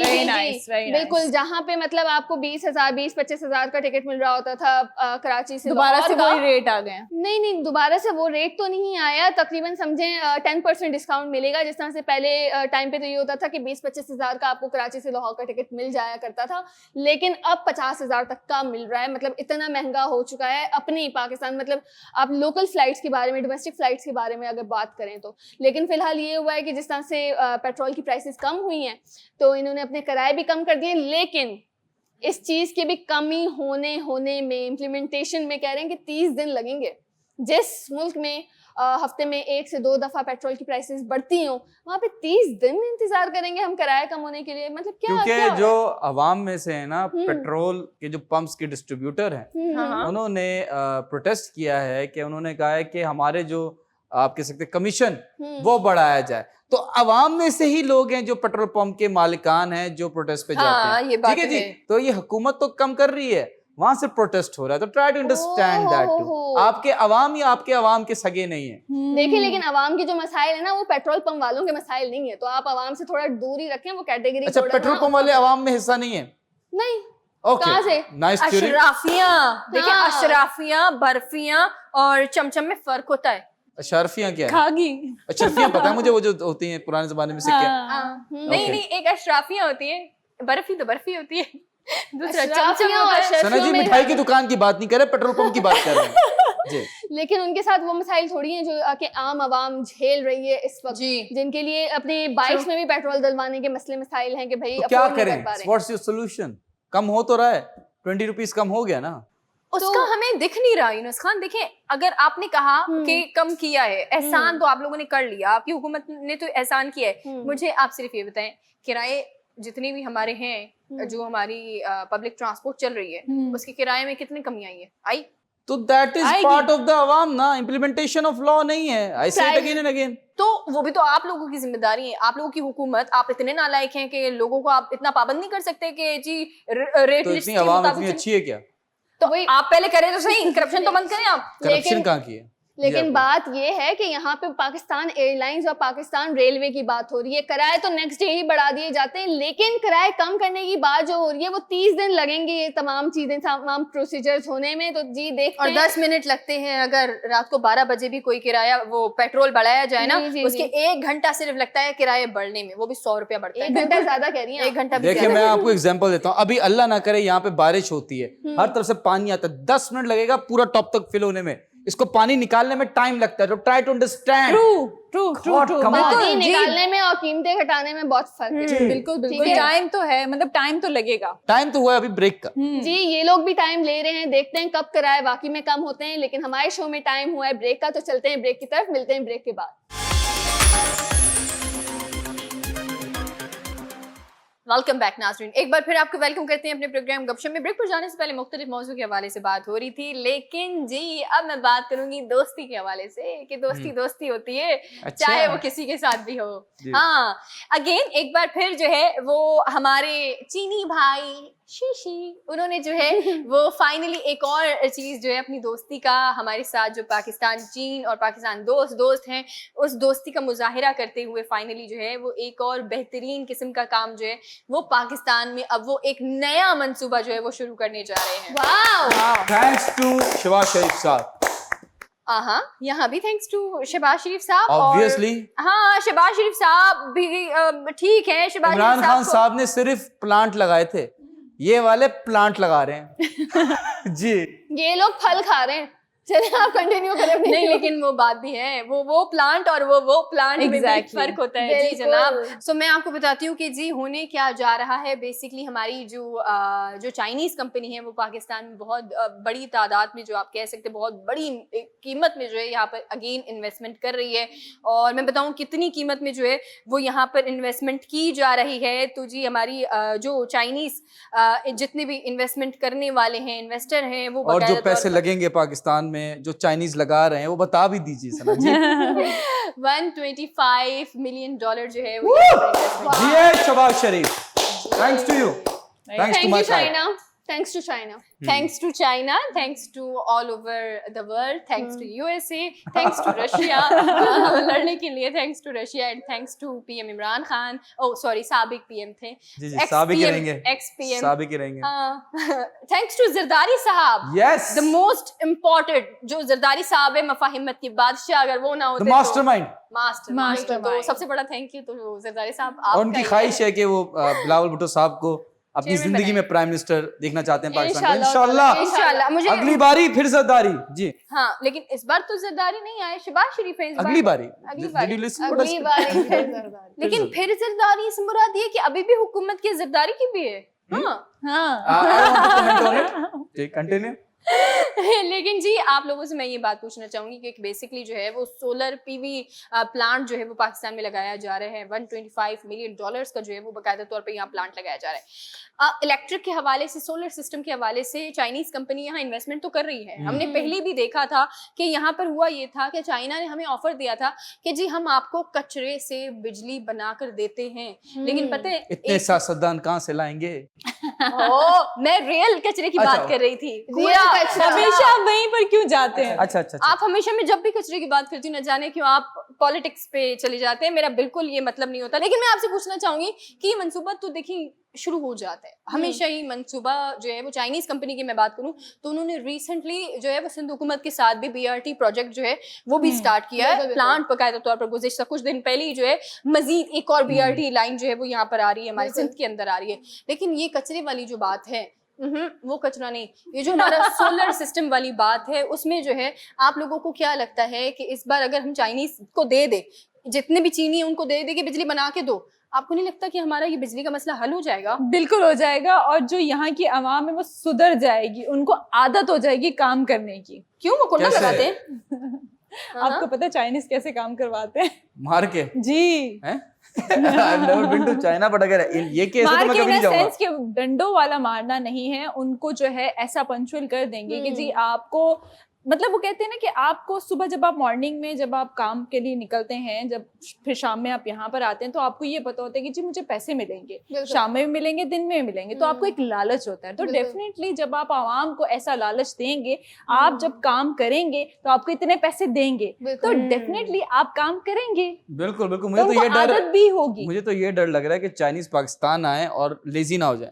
बिल्कुल। जहाँ पे मतलब आपको 20,000 20-25,000 का टिकट मिल रहा होता था कराची से, दोबारा से वही रेट आ गए। नहीं दोबारा से वो रेट तो नहीं आया, तकरीबन समझें 10% डिस्काउंट मिलेगा। जिस तरह से पहले टाइम पे तो ये होता था कि 20-25 हज़ार का आपको कराची से लाहौर का टिकट मिल जाया करता था, लेकिन अब 50,000 तक का मिल रहा है। मतलब इतना महंगा हो चुका है अपनी पाकिस्तान, मतलब आप लोकल फ्लाइट्स के बारे में, डोमेस्टिक फ्लाइट्स के बारे में अगर बात करें तो। लेकिन फिलहाल ये हुआ है कि जिस तरह से पेट्रोल की प्राइसेस कम हुई हैं तो इन्होंने अपने किराए भी कम कर दिए, लेकिन इस चीज़ की भी कमी होने में, इम्प्लीमेंटेशन में कह रहे हैं कि 30 दिन लगेंगे। जिस मुल्क में हफ्ते में 1 से 2 दफा पेट्रोल की प्राइसेस बढ़ती हों, वहाँ पे 30 दिन इंतजार करेंगे हम किराया कम होने के लिए। मतलब क्या, क्योंकि जो अवाम में से है ना, पेट्रोल के जो पंप्स के डिस्ट्रीब्यूटर हैं, उन्होंने प्रोटेस्ट किया है कि उन्होंने कहा है कि हमारे जो आप कह सकते कमीशन वो बढ़ाया जाए। तो अवाम में से ही लोग हैं जो पेट्रोल पंप के मालिकान हैं जो प्रोटेस्ट पे जाते हैं, ठीक है जी। तो ये हुकूमत तो कम कर रही है, वहां से प्रोटेस्ट हो रहा है, तो try to understand that too. आपके अवाम या आपके अवाम के सगे नहीं है। देखिए, लेकिन अवाम की जो मसाइल है ना, वो पेट्रोल पंप वालों के मसाइल नहीं है, तो आप अवाम से थोड़ा दूरी रखें, वो कैटेगरी। अच्छा, पेट्रोल पंप वाले अवाम में हिस्सा नहीं है? नहीं। ओके, कहां से? Nice theory. अशराफियां, देखिए अशराफियां, बर्फियां और चमचम में फर्क होता है। अशराफियां क्या है? खागी। अशराफियां पता है मुझे, वो जो होती हैं पुराने जमाने में सिक्के। नहीं, एक अशराफियां होती है, बर्फी तो बर्फी होती है, दूसरा सना जी मिठाई की दुकान की बात नहीं कर रहे, पेट्रोल पंप की बात कर रहे हैं जी। लेकिन उनके साथ वो मसाइल थोड़ी हैं जो कि आम आवाम झेल रही है इस वक्त, जिनके लिए अपने बाइक्स में भी पेट्रोल डलवाने के मसले मसाइल हैं कि भाई तो क्या करें? What's your solution? कम हो तो रहा है, 20 रुपीस कम हो गया ना, उसका हमें दिख नहीं रहा। यूनुस खान, देखिए अगर आपने कहा कि कम किया है, एहसान तो आप लोगों ने कर लिया, आपकी हुकूमत ने तो एहसान किया है, मुझे आप सिर्फ ये बताएं, किराए जितने भी हमारे हैं, जो हमारी पब्लिक ट्रांसपोर्ट चल रही है, उसके किराए में कितनी कमी आई? तो that is part of the अवाम ना, इम्प्लीमेंटेशन ऑफ लॉ नहीं है। आई से इट अगेन एंड अगेन। तो वो भी तो आप लोगों की जिम्मेदारी है, आप लोगों की हुकूमत। आप इतने नालायक हैं कि लोगों को आप इतना पाबंद नहीं कर सकते कि जी रेट तो लिस्ट इतनी अवाम इतनी अच्छी है क्या? तो आप पहले करें तो सही, करप्शन तो बंद करें आप। करप्शन कहाँ की है? लेकिन बात ये है कि यहाँ पे पाकिस्तान एयरलाइंस और पाकिस्तान रेलवे की बात हो रही है। किराए तो नेक्स्ट डे ही बढ़ा दिए जाते हैं, लेकिन किराए कम करने की बात जो हो रही है वो 30 दिन लगेंगे ये तमाम चीजें, तमाम प्रोसीजर्स होने में। तो जी देखते हैं, 10 मिनट लगते हैं। अगर रात को 12 बजे भी कोई किराया, वो पेट्रोल बढ़ाया जाए ना, उसके 1 घंटा सिर्फ लगता है किराए बढ़ने में, वो भी 100 रुपया बढ़ता है। 1 घंटा ज्यादा कह रही है, 1 घंटा। देखिए मैं आपको एग्जांपल देता हूँ, अभी अल्लाह ना करे यहाँ पे बारिश होती है, हर तरफ से पानी आता है, 10 मिनट लगेगा पूरा टॉप तक फिल होने में। इसको पानी निकालने में टाइम लगता है, तो try to understand. True come on. पानी निकालने में और कीमतें घटाने में बहुत फर्क है। बिल्कुल ठीक बिल्कुल, है। टाइम तो है, मतलब टाइम तो लगेगा। टाइम तो हुआ है अभी ब्रेक का। जी, ये लोग भी टाइम ले रहे हैं, देखते हैं कब कराए, बाकी में कम होते हैं, लेकिन हमारे शो में टाइम हुआ है ब्रेक का, तो चलते हैं ब्रेक की तरफ, मिलते हैं ब्रेक के बाद। वेलकम बैक नाज़रीन, एक बार फिर आपको वेलकम करते हैं अपने प्रोग्राम गपशप में। ब्रेक पर जाने से पहले मुख्तलिफ मौजू के हवाले से बात हो रही थी, लेकिन जी अब मैं बात करूंगी दोस्ती के हवाले से कि दोस्ती दोस्ती होती है, अच्छा। चाहे वो किसी के साथ भी हो। जी। हाँ, अगेन एक बार फिर जो है वो हमारे चीनी भाई शीशी, उन्होंने जो है वो फाइनली एक और चीज़ जो है अपनी दोस्ती का हमारे साथ, जो पाकिस्तान, चीन और पाकिस्तान दोस्त हैं, उस दोस्ती का मुजाहिरा करते हुए फाइनली जो है वो एक और बेहतरीन किस्म का काम जो है वो पाकिस्तान में अब वो एक नया मंसूबा जो है वो शुरू करने जा रहे हैं। वाओ, थैंक्स टू शहबाज शरीफ साहब। हाँ, यहाँ भी थैंक्स टू शहबाज शरीफ साहब। Obviously. हाँ, शहबाज शरीफ साहब भी ठीक है। शहबाज इमरान शरीफ खान को- साहब ने सिर्फ प्लांट लगाए थे, ये वाले प्लांट लगा रहे हैं। जी, ये लोग फल खा रहे हैं। चलिए आप कंटिन्यू करें अपनी नहीं, show। लेकिन वो बात भी है, वो प्लांट और वो प्लांट में भी Exactly. फर्क होता है। जी बिल्कुल। जनाब, सो मैं आपको बताती हूँ कि जी होने क्या जा रहा है। बेसिकली हमारी जो चाइनीज कंपनी है वो पाकिस्तान में बहुत बड़ी तादाद में, जो आप कह सकते हैं बहुत बड़ी कीमत में जो है यहाँ पर अगेन इन्वेस्टमेंट कर रही है। और मैं बताऊँ कितनी कीमत में जो है वो यहाँ पर इन्वेस्टमेंट की जा रही है। तो जी हमारी जो चाइनीज जितने भी इन्वेस्टमेंट करने वाले हैं, इन्वेस्टर हैं, वो और जो बाकायदा तौर पैसे पर- लगेंगे पाकिस्तान में, जो चाइनीज लगा रहे हैं, वो बता भी दीजिए सना जी। $125 मिलियन जो है वो यहाँ पर investment- जी है Shahbaz Sharif, thanks to you, thanks to thank my you China, thanks to China. Thanks to China, thanks to all over the world, thanks to USA, thanks to Russia लड़ने के लिए, thanks to Russia and thanks to PM Imran Khan. Oh sorry, साबिक PM थे। जी जी, साबिक ही रहेंगे, ex-PM। साबिक ही रहेंगे। Thanks to Zardari साहब। यस, The most important जो जरदारी साहब है, मफाहिमत के बादशाह, अगर वो ना होते द मास्टरमाइंड। मास्टरमाइंड। तो Mastermind। सबसे बड़ा थैंक यू तो जरदारी साहब और आपका उनकी ही ख्वाहिश है कि वो बिलावल भुट्टो साहब को अपनी Chairman जिंदगी बनाएं। में प्राइम मिनिस्टर देखना चाहते हैं पाकिस्तान का। इंशाल्लाह। इंशाल्लाह इंशाल्लाह। मुझे अगली बारी फिर जरदारी जी, हाँ, लेकिन इस बार तो जरदारी नहीं आए, शहबाज शरीफ है इस बार। अगली बारी। अगली Did बारी। you listen to अगली us? बार फिर जरदारी। लेकिन फिर जरदारी से मुराद ये कि अभी भी हुकूमत की जरदारी की भी है। हाँ। हाँ, I want to comment on it. ठीक, continue. लेकिन जी आप लोगों से मैं ये बात पूछना चाहूंगी कि बेसिकली जो है वो सोलर पीवी प्लांट जो है वो पाकिस्तान में लगाया जा रहा है। $125 मिलियन का जो है वो बाकायदा तौर पे यहाँ प्लांट लगाया जा रहा है। इलेक्ट्रिक के हवाले से, सोलर सिस्टम के हवाले से चाइनीज कंपनी यहाँ इन्वेस्टमेंट तो कर रही है। हमने पहले भी देखा था कि यहाँ पर हुआ ये था कि चाइना ने हमें ऑफर दिया था कि जी हम आपको कचरे से बिजली बनाकर देते हैं, लेकिन पता है इतने सियासतदान कहाँ से लाएंगे? मैं रियल कचरे की अच्छा। बात कर रही थी। Real कचरा। हमेशा आप वहीं पर क्यों जाते हैं? अच्छा अच्छा अच्छा। आप हमेशा, मैं जब भी कचरे की बात करती हूँ, न जाने क्यों आप पॉलिटिक्स पे चले जाते हैं। मेरा बिल्कुल ये मतलब नहीं होता, लेकिन मैं आपसे पूछना चाहूंगी कि ये मंसूबा तो देखिए शुरू हो जाता है हमेशा ही। मंसूबा जो है वो चाइनीज कंपनी की मैं बात करूं तो उन्होंने रिसेंटली जो है वो सिंध हुकूमत के साथ भी BRT प्रोजेक्ट जो है वो भी स्टार्ट किया है। बिल्कुल, प्लांट बकायदा तौर पर गुज़िश्ता कुछ दिन पहले ही जो है मजीद एक और BRT लाइन जो है वो यहाँ पर आ रही है, हमारे बिल्कुल। सिंध के अंदर आ रही है। लेकिन ये कचरे वाली जो बात है, वो कचरा नहीं, ये जो हमारा सोलर सिस्टम वाली बात है, उसमें जो है आप लोगों को क्या लगता है कि इस बार अगर हम चाइनीज को दे दे, जितने भी चीनी है उनको दे दे कि बिजली बना के दो, आपको नहीं लगता कि हमारा ये बिजली का मसला हल हो जाएगा? बिल्कुल हो जाएगा, और जो यहाँ की आवाम है वो सुधर जाएगी, उनको आदत हो जाएगी काम करने की। क्यों वो कुंडा कैसे? लगाते हैं? आपको पता है चाइनीज कैसे काम करवाते हैं? मार के जी, हैं? I've never been to China, but अगर ये केस है तो मार मैं के कभी इन नहीं जाऊंगा। सेंस के डंडों वाला मारना नहीं है, उनको जो है ऐसा पंचुअल कर देंगे कि जी आपको, मतलब वो कहते हैं ना कि आपको सुबह जब आप मॉर्निंग में जब आप काम के लिए निकलते हैं, जब फिर शाम में आप यहाँ पर आते हैं, तो आपको ये पता होता है कि जी मुझे पैसे मिलेंगे, बिल्कुल। शाम में भी मिलेंगे, दिन में भी मिलेंगे, तो आपको एक लालच होता है। तो बिल्कुल। डेफिनेटली जब आप आवाम को ऐसा लालच देंगे, आप जब काम करेंगे तो आपको इतने पैसे देंगे, तो बिल्कुल। डेफिनेटली आप काम करेंगे, बिल्कुल बिल्कुल, तो मुझे तो उनको ये डर, आदत भी होगी। मुझे तो ये डर लग रहा है कि चाइनीज पाकिस्तान आए और लेजी ना हो जाए।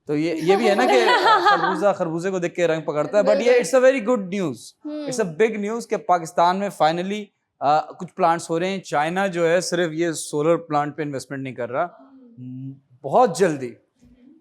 तो ये भी है ना कि खरबूजे को देख के रंग पकड़ता है, बट ये it's a very good news, it's a big news कि पाकिस्तान में फाइनली कुछ प्लांट्स हो रहे हैं। चाइना जो है सिर्फ ये सोलर प्लांट पे इन्वेस्टमेंट नहीं कर रहा, बहुत जल्दी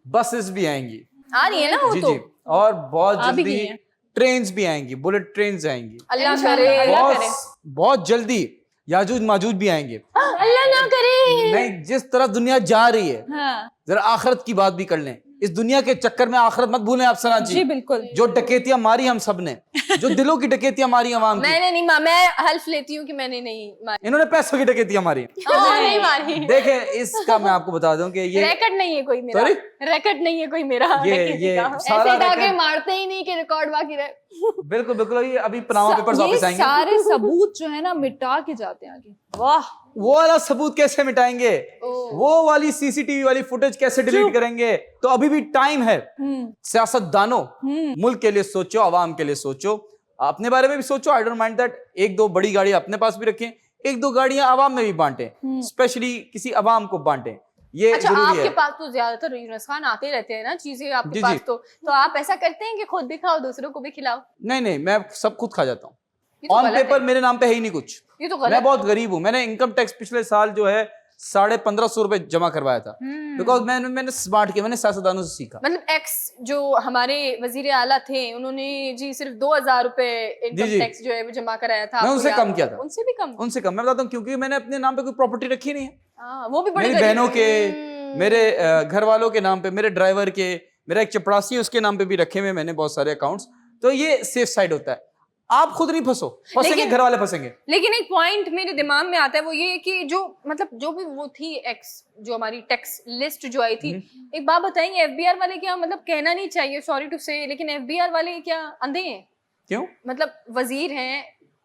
बसेस भी आएंगी। आ रही है ना वो जी तो। जी, और बहुत आ भी जल्दी गई हैं। ट्रेन्स भी आएंगी, बुलेट ट्रेन्स आएंगी, अल्लाह करे, अल्लाह करे। बहुत जल्दी याजूज माजूज भी आएंगे। अल्लाह ना करे। नहीं, जिस तरफ दुनिया जा रही है, हाँ। जरा आखिरत की बात भी कर लें। इस दुनिया के चक्कर में आखिरत मत भूलें आप सना जी। बिल्कुल। जो डकैतियां मारी हम सब ने, जो दिलों की डकैतियां मारी अवाम की, मैंने नहीं मैं हल्फ लेती हूँ कि मैंने नहीं मारी। इन्होंने पैसों की डकैतियां मारी। नहीं मारी। देखें, इसका मैं आपको बता दूं कि ये रिकॉर्ड नहीं है कोई मेरा। Sorry? रिकॉर्ड नहीं है कोई मेरा। ये सारा ऐसे डाके record- मारते ही नहीं कि रिकॉर्ड बाकी रहे। बिल्कुल बिल्कुल, ये अभी पनामा पेपर्स वापस ये आएंगे। सारे सबूत जो है ना मिटा के जाते हैं आगे। वाह, वो वाला सबूत कैसे मिटाएंगे, वो वाली सीसीटीवी वाली फुटेज कैसे डिलीट करेंगे? तो अभी भी टाइम है। सियासतदानों, मुल्क के लिए सोचो, आवाम के लिए सोचो, अपने बारे में भी सोचो। आई डोंट माइंड दैट एक दो बड़ी गाड़ी अपने पास भी रखें, एक दो गाड़ियां आवाम में भी बांटें, स्पेशली किसी आवाम को बांटें। ये अच्छा, जरूरी आपके है। पास तो ज्यादातर यूनुस खान आते रहते हैं ना चीजें आपके जी, पास, जी। तो आप ऐसा करते हैं कि खुद भी खाओ दूसरों को भी खिलाओ? नहीं, मैं सब खुद खा जाता हूँ। ये तो ऑन गलत पेपर है। मेरे नाम पे है ही नहीं कुछ। ये तो मैं गलत बहुत गरीब हूँ। मैंने इनकम टैक्स पिछले साल जो है 1550 रुपए जमा करवाया था, बिकॉज मैंने स्मार्ट किया, मैंने सियासतदानों से सीखा। मतलब एक्स जो हमारे वजीर आला थे, उन्होंने जी सिर्फ 2000 रुपए जी, इनकम जी। टैक्स जो है वो जमा कराया था। मैं आपको उनसे याद कम हो? किया था। उनसे भी कम? उनसे कम मैं बताता हूँ, क्योंकि मैंने अपने नाम पे कोई प्रॉपर्टी रखी नहीं है। वो भी बड़े मेरी गरीब बहनों हैं। के, मेरे घर वालों के नाम पे, मेरे ड्राइवर के, मेरा एक चपरासी है उसके नाम पे भी रखे हुए मैंने बहुत सारे अकाउंट्स। तो ये सेफ साइड होता है। आप खुद नहीं फंसो, फंसेंगे लेकिन- घर वाले फंसेंगे। लेकिन एक पॉइंट मेरे दिमाग में आता है, वो ये कि जो मतलब जो भी वो थी एक्स, जो हमारी टैक्स लिस्ट जो आई थी, एक बात बताएंगे, एफबीआर वाले क्या, मतलब कहना नहीं चाहिए, सॉरी टू से, लेकिन एफबीआर वाले क्या अंधे हैं? क्यों? मतलब वजीर हैं,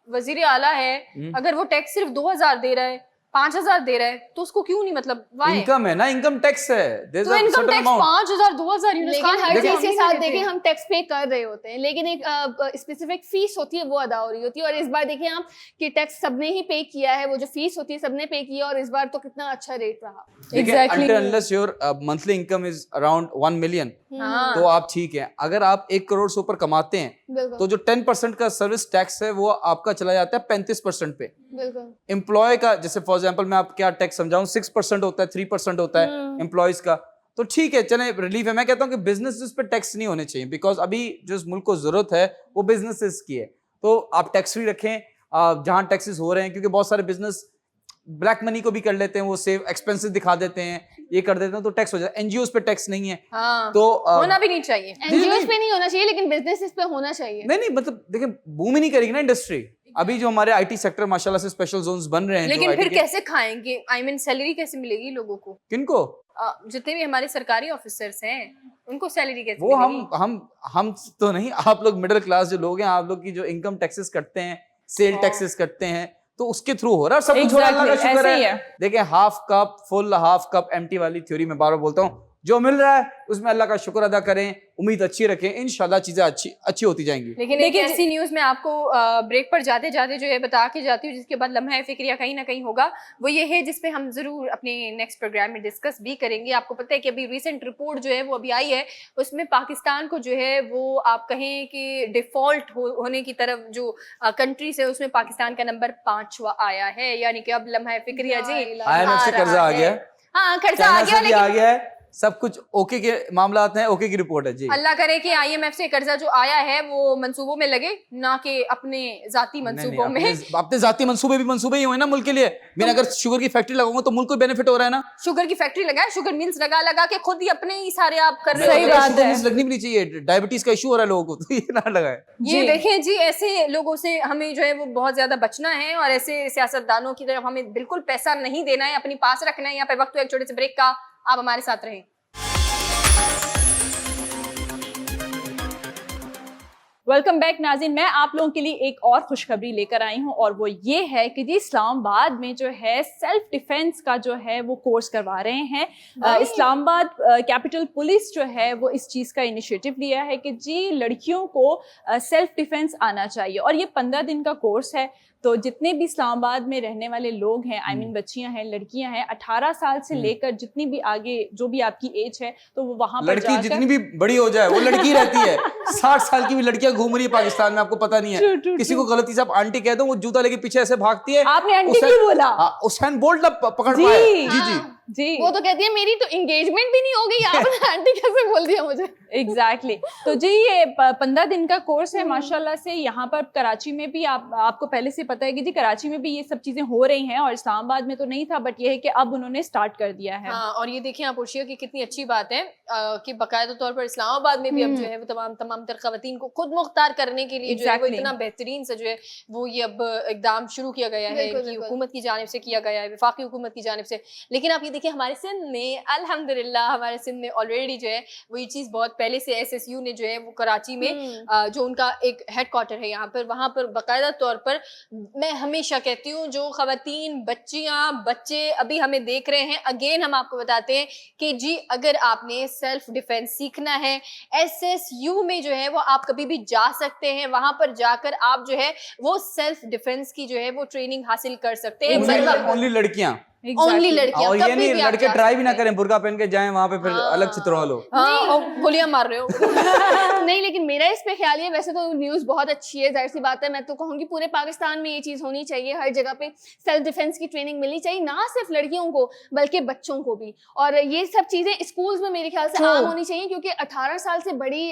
वजीर आला है, अगर वो टैक्स सिर्फ 2000 दे रहा है, 5000 दे रहा है, तो उसको क्यों नहीं, मतलब why? इनकम है ना, इनकम टैक्स है। There's तो a income certain tax amount. 5000 2000 Yunus लेकिन खान हर देखिए, चीज के हम साथ नहीं देखिए देते। हम टैक्स पे कर रहे होते हैं, लेकिन एक स्पेसिफिक फीस होती है वो अदा हो रही होती है। और इस बार देखिए आप कि टैक्स सबने ही पे किया है, वो जो फीस होती है सबने पे किया, और इस बार तो कितना अच्छा रेट रहा। देखिए, Exactly. until unless your monthly income is around 1 million, हाँ। तो आप ठीक है। अगर आप 1 करोड़ से ऊपर कमाते हैं, बिल्कुल तो जो 10% का सर्विस टैक्स है वो आपका चला जाता है 35% पे। बिल्कुल। एम्प्लॉय का, जैसे फॉर एग्जांपल मैं आप क्या टैक्स समझाऊं, 6% होता है, 3% होता है एम्प्लॉयज का। तो ठीक है, चले रिलीफ है। मैं कहता हूं कि बिजनेसेस पे टैक्स नहीं होने चाहिए, बिकॉज अभी जो इस मुल्क को जरूरत है वो बिजनेसेस की है। तो आप टैक्स फ्री रखें जहां टैक्सेस हो रहे हैं, क्योंकि बहुत सारे बिजनेस ब्लैक मनी को भी कर लेते हैं, वो सेव एक्सपेंसेस दिखा देते हैं, ये कर देते हैं, तो टैक्स हो जाता है। एनजीओस पे टैक्स नहीं है, हाँ, तो होना भी नहीं चाहिए। एनजीओस पे नहीं होना चाहिए, लेकिन बिजनेसेस पे होना चाहिए। नहीं, मतलब देखिए, बूम ही नहीं करेगी ना इंडस्ट्री। अभी जो हमारे आईटी सेक्टर माशाल्लाह से स्पेशल जोन्स बन रहे हैं, लेकिन फिर कैसे खाएंगे? आई मीन सैलरी कैसे मिलेगी लोगों को? किनको? जितने भी हमारे सरकारी ऑफिसर्स हैं, उनको सैलरी कैसे वो मिलेगी? हम तो नहीं, आप लोग मिडिल क्लास जो लोग हैं, आप लोग की जो इनकम टैक्सेस कटते हैं, सेल टैक्सेस कटते हैं, तो उसके थ्रू हो रहा है। सब कुछ हो रहा है, अल्लाह का शुक्र ऐसे ही है। है। देखिए, half cup full, half cup empty वाली थ्योरी में बार बार बोलता हूँ। जो मिल रहा है उसमें अल्लाह का शुक्र अदा करें, उम्मीद अच्छी रखें, इंशाल्लाह चीजें अच्छी होती जाएंगी। लेकिन एक ऐसी न्यूज में आपको ब्रेक पर जाते जाते जो है बता के जाती हूँ, जिसके बाद लम्हा फिक्रिया कहीं ना कहीं होगा, वो ये है जिसपे हम जरूर अपने नेक्स्ट प्रोग्राम में डिस्कस भी करेंगे। आपको पता है कि अभी रिसेंट रिपोर्ट जो है वो अभी आई है, उसमें पाकिस्तान को जो है वो आप कहें कि डिफॉल्ट होने की तरफ जो कंट्रीज है उसमें पाकिस्तान का नंबर 5वां आया है। यानी कि अब लम्हा फिक्रिया जी IMF से कर्जा आ गया, हाँ कर्जा आ चाइना गया, से भी आ लेकिन गया है, सब कुछ ओके के मामला हैं, ओके की रिपोर्ट है जी। अल्लाह करे कि आईएमएफ से कर्जा जो आया है वो मंसूबों में लगे, ना कि अपने जाती मंसूबों में। अपने जाती मंसूबे भी मंसूबे ही हुए ना मुल्क के लिए। मैं अगर शुगर की फैक्ट्री लगाऊंगा तो मुल्क को बेनिफिट हो रहा है ना। शुगर की फैक्ट्री लगाए, शुगर मिल्स लगा के खुद ही अपने ही सारे आप कर मैं रहे तो हो। कहता हूं, शुगर मिल्स लगनी भी नहीं चाहिए, डायबिटीज का इशू हो रहा है लोगों को, तो ये ना लगाए। ये देखें जी, ऐसे लोगों से हमें जो है वो बहुत ज्यादा बचना है, और ऐसे सियासतदानों की तरफ हमें बिल्कुल पैसा नहीं देना है, अपनी पास रखना है। यहाँ पे वक्त एक छोटे से ब्रेक का, आप हमारे साथ रहें। वेलकम बैक नाज़रीन, मैं आप लोगों के लिए एक और खुशखबरी लेकर आई हूं, और वो ये है कि जी इस्लामाबाद में जो है सेल्फ डिफेंस का जो है वो कोर्स करवा रहे हैं। इस्लामाबाद कैपिटल पुलिस जो है वो इस चीज़ का इनिशिएटिव लिया है कि जी लड़कियों को सेल्फ डिफेंस आना चाहिए, और ये 15 दिन का कोर्स है। तो जितने भी इस्लामाबाद में रहने वाले लोग हैं, आई मीन बच्चियां हैं, लड़कियां हैं, 18 साल से लेकर जितनी भी आगे जो भी आपकी एज है, तो वो वहां पर लड़की जितनी भी बड़ी हो जाए वो लड़की रहती है। 60 साल की भी लड़कियां घूम रही है पाकिस्तान में, आपको पता नहीं है। किसी को गलती से आप आंटी कह दो, वो जूता लेके पीछे ऐसे भागती है। आपने आंटी क्यों बोला? उसैन बोल्ट ना पकड़ जी। पाए। जी जी, जी वो तो कहती है मेरी तो एंगेजमेंट भी नहीं हो गई, आपने आंटी कैसे बोल दिया मुझे। एग्जैक्टली तो जी ये 15 दिन का कोर्स है माशाल्लाह से। यहाँ पर कराची में भी आपको पहले से पता है कि जी कराची में भी ये सब चीजें हो रही हैं, और इस्लामाबाद में तो नहीं था, बट ये है कि अब उन्होंने स्टार्ट कर दिया है। हाँ, और ये देखिए आप उर्शिया की कितनी अच्छी बात है कि बाकायदा तौर पर इस्लामाबाद में भी अब जो है वो तमाम तर ख़वातीन को खुद मुख्तार करने के लिए जो है वो इतना बेहतरीन से जो है वो ये अब इकदाम शुरू किया गया है, इनकी हुकूमत की जानिब से किया गया है, वफाकी हुकूमत की जानिब से। लेकिन आप ये देखिए हमारे सिंध में अल्हम्दुलिल्लाह, हमारे सिंध में ऑलरेडी जो है वो ये चीज़ बहुत पहले से SSU ने जो है वो कराची में जो उनका एक हेड क्वार्टर है यहाँ पर, वहाँ पर बाकायदा तौर पर मैं हमेशा कहती हूँ जो ख़वातीन, बच्चियाँ, बच्चे अभी हमें देख रहे हैं, अगेन हम आपको बताते हैं कि जी अगर आपने सेल्फ डिफेंस सीखना है SSU में जो है वो आप कभी भी जा सकते हैं, वहां पर जाकर आप जो है वो सेल्फ डिफेंस की जो है वो ट्रेनिंग हासिल कर सकते हैं। ओनली लड़कियां, ओनली लड़कियां, और ये नहीं भी आप लड़के जा ट्राई भी ना सकते हैं। करें, बुर्का पहन के जाएं वहां पे फिर अलग चित्रवाल हो। हाँ, गोलियां मार रहे हो। नहीं, लेकिन मेरा इस पे ख्याल है, वैसे तो न्यूज़ बहुत अच्छी है, जाहिर सी बात है, मैं तो कहूँगी पूरे पाकिस्तान में ये चीज़ होनी चाहिए, हर जगह पे सेल्फ डिफेंस की ट्रेनिंग मिलनी चाहिए, ना सिर्फ लड़कियों को बल्कि बच्चों को भी। और ये सब चीज़ें स्कूल्स में मेरे ख्याल से आम होनी चाहिए, क्योंकि 18 साल से बड़ी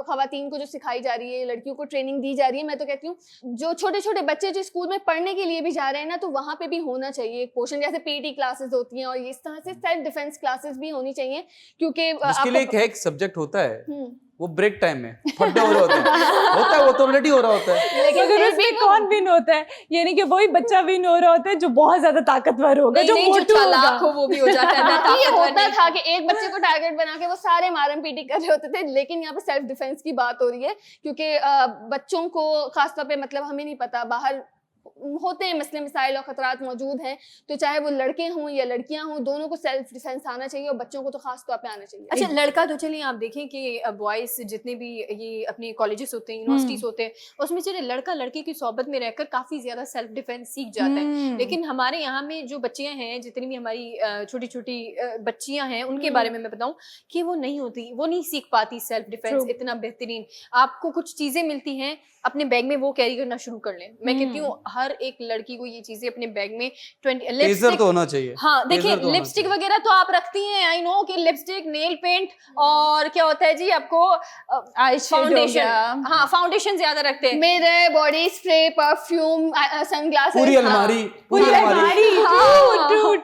खवातीन को जो सिखाई जा रही है, लड़कियों को ट्रेनिंग दी जा रही है, मैं तो कहती हूँ जो छोटे छोटे बच्चे जो स्कूल में पढ़ने के लिए भी जा रहे हैं ना, तो वहाँ पे भी होना चाहिए एक पोर्शन, जैसे PT क्लासेस होती हैं और इस तरह से सेल्फ डिफेंस क्लासेस भी होनी चाहिए, क्योंकि इसके लिए एक सब्जेक्ट होता है वो ब्रेक टाइम में फड्डे हो रहे होते हैं, होता है वो तो ऑलरेडी हो रहा होता है, लेकिन उसमें कौन विन होता है, यानी कि वही बच्चा विन हो रहा होता है जो बहुत ज्यादा ताकतवर होगा, जो मोटू चालाक हो वो भी हो जाता है। ये होता था कि एक बच्चे को टारगेट बना के वो सारे मारम पीटी कर रहे होते थे, लेकिन यहाँ पे सेल्फ डिफेंस की बात हो रही है, क्योंकि बच्चों को खासतौर पे मतलब हमें नहीं पता, बाहर होते हैं मसले मसाइल और खतरात मौजूद हैं, तो चाहे वो लड़के हों या लड़कियां हों, दोनों को सेल्फ डिफेंस आना चाहिए और बच्चों को तो खास तौर पे आना चाहिए। अच्छा, लड़का तो चलिए आप देखें कि बॉयज जितने भी ये अपने कॉलेजेस होते हैं, यूनिवर्सिटीज होते हैं, उसमें चलिए लड़का लड़के की सोबत में रहकर काफी ज्यादा सेल्फ डिफेंस सीख जाता है। लेकिन हमारे यहाँ में जो बच्चियां हैं, जितनी भी हमारी छोटी छोटी बच्चियां हैं, उनके बारे में मैं बताऊं कि वो नहीं होती, वो नहीं सीख पाती सेल्फ डिफेंस इतना बेहतरीन। आपको कुछ चीजें मिलती हैं अपने बैग में, वो कैरी करना शुरू कर लें। मैं कहती हूँ हर एक लड़की को ये चीजें अपने बैग में 20 लिपस्टिक तो होना चाहिए। हाँ देखिए, लिपस्टिक वगैरह तो आप रखती हैं, आई नो कि लिपस्टिक, नेल पेंट और क्या होता है जी आपको फाउंडेशन, हाँ फाउंडेशन ज्यादा रखते हैं, मेरे बॉडी स्प्रे, परफ्यूम, सनग्लासेस, पूरी अलमारी,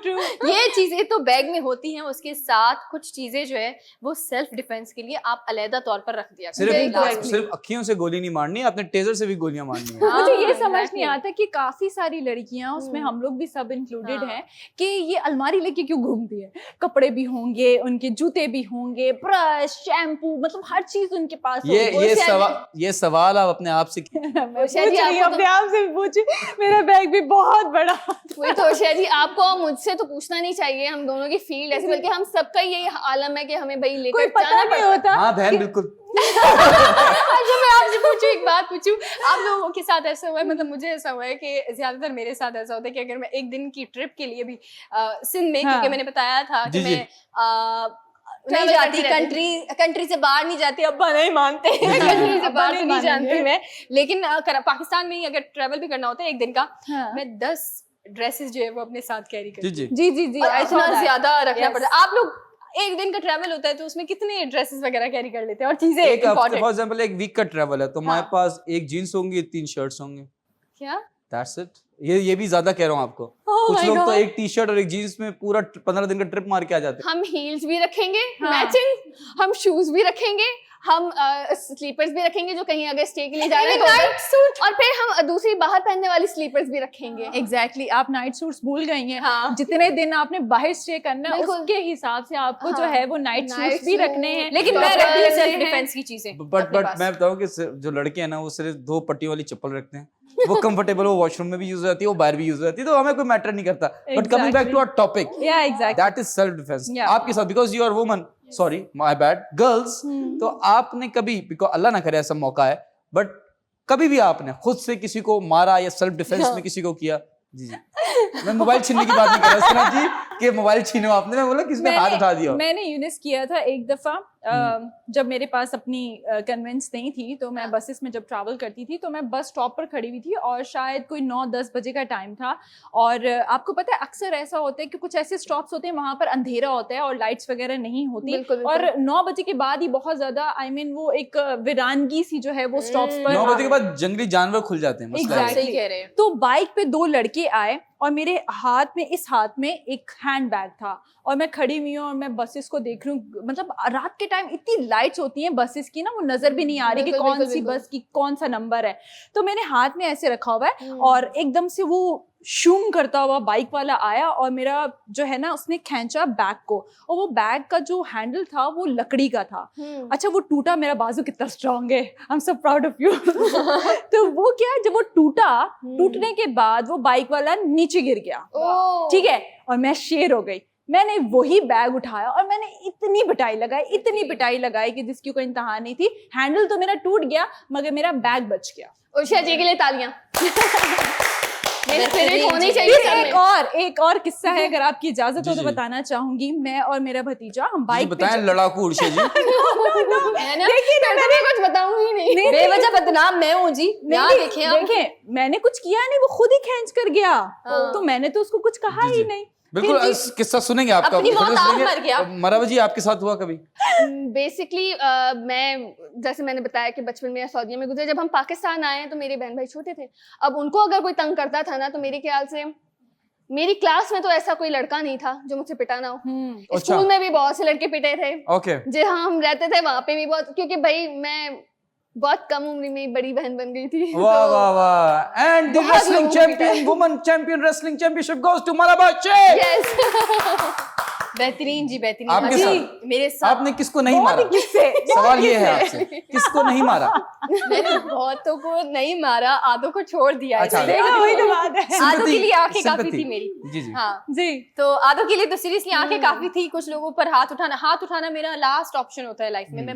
ट्रू ये चीजें तो बैग में होती हैं। उसके साथ कुछ चीजें जो है वो सेल्फ डिफेंस के लिए आप अलग तौर पर रख दिया। सिर्फ अखियों से गोली नहीं मारनी, अपने टेजर से भी गोलियां मारनी है। मुझे ये समझ नहीं आता कि काफी सारी लड़कियां, उसमें हम लोग भी सब इंक्लूडेड हैं, कि ये अलमारी लेके क्यों घूमती है। कपड़े भी होंगे, उनके जूते भी होंगे, ब्रश, शैम्पू, मतलब हर चीज उनके पास ये सवाल आप अपने आप से अपने आप से पूछिए, मेरा बैग भी बहुत बड़ा। वही तो अर्शिया जी, आपको मुझसे तो पूछना नहीं चाहिए, हम दोनों की फील्ड ऐसी, बल्कि हम सबका यही आलम है कि हमें भाई लेकर पता नहीं होता। हाँ बहन बिल्कुल। अच्छा, मैं आपसे पूछूं, एक बात पूछूं, आप लोगों के साथ ऐसा हुआ है, मतलब मुझे ऐसा हुआ है कि ज्यादातर मेरे साथ ऐसा होता है कि अगर मैं एक दिन की ट्रिप के लिए भी सिंध में, क्योंकि मैंने बताया था कि मैं नहीं जाती, कंट्री से बाहर नहीं जाती, अब्बा नहीं मानते कंट्री से बाहर नहीं जानती मैं, लेकिन पाकिस्तान में ही अगर ट्रेवल भी करना होता है एक दिन का, मैं 10 ड्रेसेस जो है वो अपने साथ कैरी करती हूँ। जी इतना ज्यादा रखना पड़ता है। आप लोग एक दिन का ट्रैवल होता है तो उसमें कितने ड्रेसेस वगैरह कैरी कर लेते हैं और चीजें इंपॉर्टेंट? फॉर एग्जांपल एक वीक का ट्रैवल है तो हमारे पास एक जीन्स होंगी, 3 शर्ट्स होंगे। क्या? That's it. ये भी ज्यादा कह रहा हूँ आपको। कुछ लोग तो एक टी-शर्ट और एक जीन्स में पूरा 15 दिन का ट्रिप मार के आ जाते हैं। हम हील्स भी रखेंगे मैचिंग, हम शूज भी रखेंगे, हम स्लीपर्स भी रखेंगे जो कहीं अगर स्टे के लिए जा रहे हैं, नाइट सूट, और फिर हम दूसरी बाहर पहनने वाली स्लीपर्स भी रखेंगे। एग्जैक्टली, आप नाइट सूट्स भूल गई हैं। हाँ। जितने दिन आपने बाहर स्टे करना है उसके हिसाब से आपको जो है वो नाइट सूट्स भी रखने हैं। लेकिन मैं रखती हूं सेल्फ डिफेंस की चीजें। बट मैं बताऊं कि जो लड़के हैं ना वो सिर्फ 2 पट्टी वाली चप्पल रखते हैं, वो कंफर्टेबल, वो वॉशरूम में भी यूज होती है, वो बाहर भी यूज होती है, तो हमें कोई मैटर नहीं करता। But coming back to our topic, that is self defence. आपके साथ, because you are woman, sorry my bad, girls, तो आपने कभी, बिकॉज अल्लाह ना करे ऐसा मौका है, बट कभी भी आपने खुद से किसी को मारा या सेल्फ डिफेंस में किसी को किया? जी मैं मोबाइल छीनने की बात नहीं कर रहा सिराज जी कि मोबाइल छीनो आपने, मैं बोला किसने हाथ उठा दिया। मैंने यूनिस किया था एक दफा, जब मेरे पास अपनी कन्वेंस नहीं थी तो मैं बसेस में जब ट्रैवल करती थी तो मैं बस स्टॉप पर खड़ी हुई थी और शायद कोई 9-10 बजे का टाइम था। और आपको पता है अक्सर ऐसा होता है कि कुछ ऐसे स्टॉप्स होते हैं वहां पर अंधेरा होता है और लाइट्स वगैरह नहीं होती। बिल्कुल, और 9 बजे के बाद ही बहुत ज्यादा वो एक वीरानगी सी जो है वो स्टॉप्स पर 9 बजे के बाद जंगली जानवर खुल जाते हैं, मसला है। Exactly. सही कह रहे हैं। तो बाइक पे 2 लड़के आए और मेरे हाथ में, इस हाथ में एक हैंड बैग था और मैं खड़ी हुई हूँ और मैं बसेस को देख रही हूँ। मतलब रात के टाइम इतनी लाइट्स होती हैं बसेस की ना, वो नजर भी नहीं आ रही कि बिल्कुल, कौन बिल्कुल, सी बिल्कुल। बस की कौन सा नंबर है। तो मैंने हाथ में ऐसे रखा हुआ है और एकदम से वो शूम करता हुआ बाइक वाला आया और मेरा जो है ना उसने खींचा बैग को, और वो बैग का जो हैंडल था वो लकड़ी का था। अच्छा वो टूटा, मेरा बाजू कितना स्ट्रांग है, I am so proud of you. तो वो क्या, जब वो टूटा, टूटने के बाद वो बाइक वाला नीचे गिर गया, ठीक है, और मैं शेर हो गई। मैंने वही बैग उठाया और मैंने इतनी पिटाई लगाई कि जिसकी कोई इंतहा नहीं थी। हैंडल तो मेरा टूट गया मगर मेरा बैग बच गया। उर्षा जी के लिए तालियां। मेरे स्पिरिट होनी चाहिए फिर सब में। एक और किस्सा है, अगर आपकी इजाजत हो तो बताना चाहूंगी। मैं और मेरा भतीजा हम बाइक पे बताएं लड़ाकू उर्षा जी। है ना? मैं तो कुछ बताऊंगी नहीं। बेवजह बदनाम मैं हूँ जी। यहाँ देखें आप। देखें मैंने कुछ किया नहीं, वो खुद ही खींच कर गया। तो मैंने तो उसको कुछ कहा जी, ही जी। नहीं। बिल्कुल किस्सा सुनेंगे आपका, अपनी मौत आप मर गया। मरावा जी आपके साथ हुआ कभी? बेसिकली मैं जैसे मैंने बताया कि बचपन में सऊदीया में गुजरे, जब हम पाकिस्तान आए तो मेरे बहन भाई छोटे थे। अब उनको अगर कोई तंग करता था ना, तो मेरे ख्याल से मेरी क्लास में तो ऐसा कोई लड़का नहीं था जो मुझसे पिटा ना हो। स्कूल में भी बहुत से लड़के पिटे थे। ओके। जहाँ हम रहते थे वहां पे भी बहुत, क्योंकि भाई मैं बहुत कम उम्र में बड़ी बहन बन गई थी। वाह वाह वाह। And the wrestling champion, women champion wrestling championship goes to Marwa Sheikh. Yes. बेहतरीन जी, बेहतरीन। आपके जी, साथ मेरे साथ आपने किसको नहीं मारा? सवाल ये है आपसे, किसको नहीं मारा? मैंने बहुतों को नहीं मारा, आधों को छोड़ दिया। अच्छा, वही तो बात है। आधों के लिए आंखें काफी Sympathy. थी मेरी। जी जी। हाँ जी। तो आधों के लिए तो सीरियसली आंखें काफी थी। कुछ लोगों पर हाथ उठाना मेरा लास्ट ऑप्शन होता है लाइफ में। मैं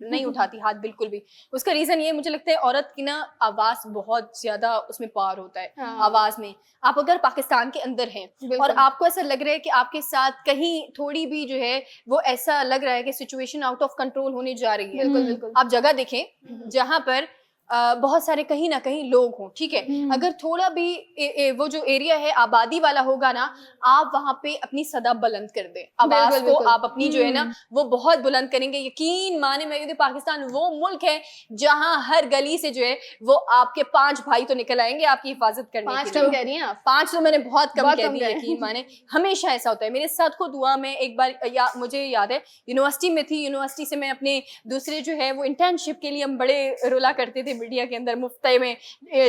नहीं उठाती हाथ बिल्कुल भी। उसका रीजन ये मुझे लगता है, औरत की ना आवाज बहुत ज्यादा उसमें पावर होता है। आवाज में आप अगर पाकिस्तान के अंदर हैं और आपको ऐसा लग रहा है कि आपके साथ कहीं थोड़ी भी जो है वो ऐसा लग रहा है कि सिचुएशन आउट ऑफ कंट्रोल होने जा रही है, बिल्कुल बिल्कुल। आप जगह देखें जहां पर बहुत सारे कहीं ना कहीं लोग हों, ठीक है, अगर थोड़ा भी वो जो एरिया है आबादी वाला होगा ना, आप वहां पे अपनी सदा बुलंद कर दें, आवाज को बिल्कुल। आप अपनी जो है ना वो बहुत बुलंद करेंगे। यकीन माने मैं कहती हूं, पाकिस्तान वो मुल्क है जहां हर गली से जो है वो आपके 5 भाई तो निकल आएंगे आपकी हिफाजत करने 5 के कम लिए। कह रही हैं आप? 5 तो मैंने बहुत कम बहुत कह कम दी, कह- यकीन माने। हमेशा ऐसा होता है मेरे साथ। खुद हुआ, मैं एक बार मुझे याद है यूनिवर्सिटी में थी, यूनिवर्सिटी से मैं अपने दूसरे जो है वो इंटर्नशिप के लिए हम बड़े रोला करते थे मीडिया के अंदर, मुफ्त में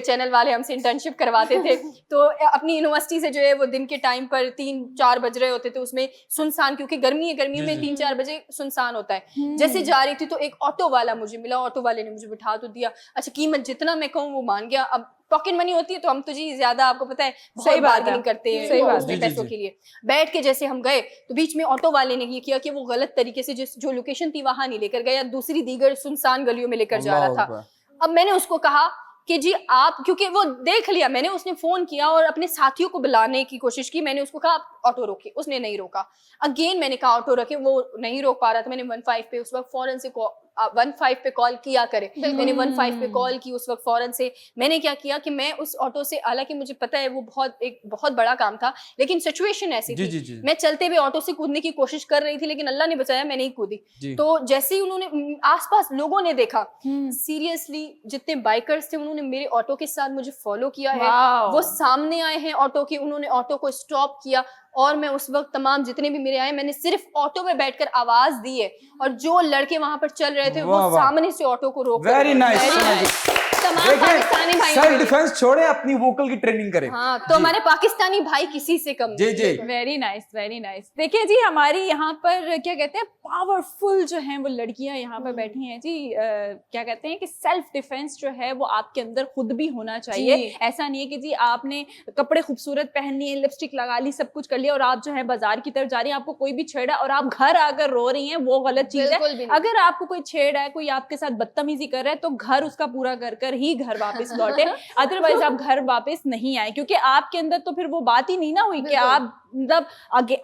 चैनल वाले हमसे इंटर्नशिप करवाते थे। तो अपनी यूनिवर्सिटी से जो है वो दिन के टाइम पर 3-4 बज रहे होते थे, उसमें सुनसान, क्योंकि गर्मी में 3-4 बजे सुनसान होता है। जैसे जा रही थी तो एक ऑटो वाला मुझे मिला, ऑटो वाले ने मुझे बिठा तो दिया। अच्छा कीमत जितना मैं कहूँ वो मान गया। अब पॉकेट मनी होती है तो हम तो जी ज्यादा, आपको पता है, बहुत बार्गेनिंग करते हैं सही बात उसमें है। पैसों के लिए। बैठ के जैसे हम गए तो बीच में ऑटो वाले ने ये किया कि वो गलत तरीके से जो लोकेशन थी वहां नहीं लेकर गया, दूसरी दीगर सुनसान गलियों में लेकर जा रहा था। अब मैंने उसको कहा कि जी आप, क्योंकि वो देख लिया मैंने, उसने फोन किया और अपने साथियों को बुलाने की कोशिश की। मैंने उसको कहा आप ऑटो रोके, उसने नहीं रोका। अगेन मैंने कहा ऑटो रोके, वो नहीं रोक पा रहा था। मैंने 15 पे उस वक्त फौरन से 15 पे कॉल किया करे। मैंने 15 पे कॉल की उस वक्त फौरन से। मैंने क्या किया कि मैं उस ऑटो से, हालांकि मुझे पता है वो एक बहुत बड़ा काम था, लेकिन सिचुएशन ऐसी थी, जी। मैं चलते हुए ऑटो से कूदने की कोशिश कर रही थी, लेकिन अल्लाह ने बचाया, मैं नहीं कूदी। तो जैसे ही उन्होंने, आसपास लोगों ने देखा, सीरियसली जितने बाइकर्स थे उन्होंने मेरे ऑटो के साथ मुझे फॉलो किया है। वो सामने आए हैं ऑटो के, उन्होंने ऑटो को स्टॉप किया और मैं उस वक्त तमाम जितने भी मेरे आए, मैंने सिर्फ ऑटो में बैठकर आवाज दी है और जो लड़के वहां पर चल रहे थे वो सामने से ऑटो को रोक, वेरी नाइस। तमाम पाकिस्तानी भाई सेल्फ डिफेंस छोड़े, अपनी वोकल की ट्रेनिंग करें। हाँ, तो हमारे पाकिस्तानी भाई किसी से कम जी जी। Very nice, very nice. देखिए जी, हमारी यहाँ पर क्या कहते हैं, पावरफुल जो हैं वो लड़कियां यहाँ पर बैठी हैं जी। क्या कहते हैं कि सेल्फ डिफेंस जो है वो आपके अंदर खुद भी होना चाहिए। ऐसा नहीं है कि जी आपने कपड़े खूबसूरत पहन लिए, लिपस्टिक लगा ली, सब कुछ कर लिया और आप जो है बाजार की तरफ जा रही हैं, आपको कोई भी छेड़ा और आप घर आकर रो रही हैं, वो गलत चीज है। अगर आपको कोई छेड़ा है, कोई आपके साथ बदतमीजी कर रहा है, तो घर उसका पूरा कर ही घर वापस लौटे, अदरवाइज आप घर वापस नहीं आए, क्योंकि आपके अंदर तो फिर वो बात ही नहीं ना हुई कि आप मतलब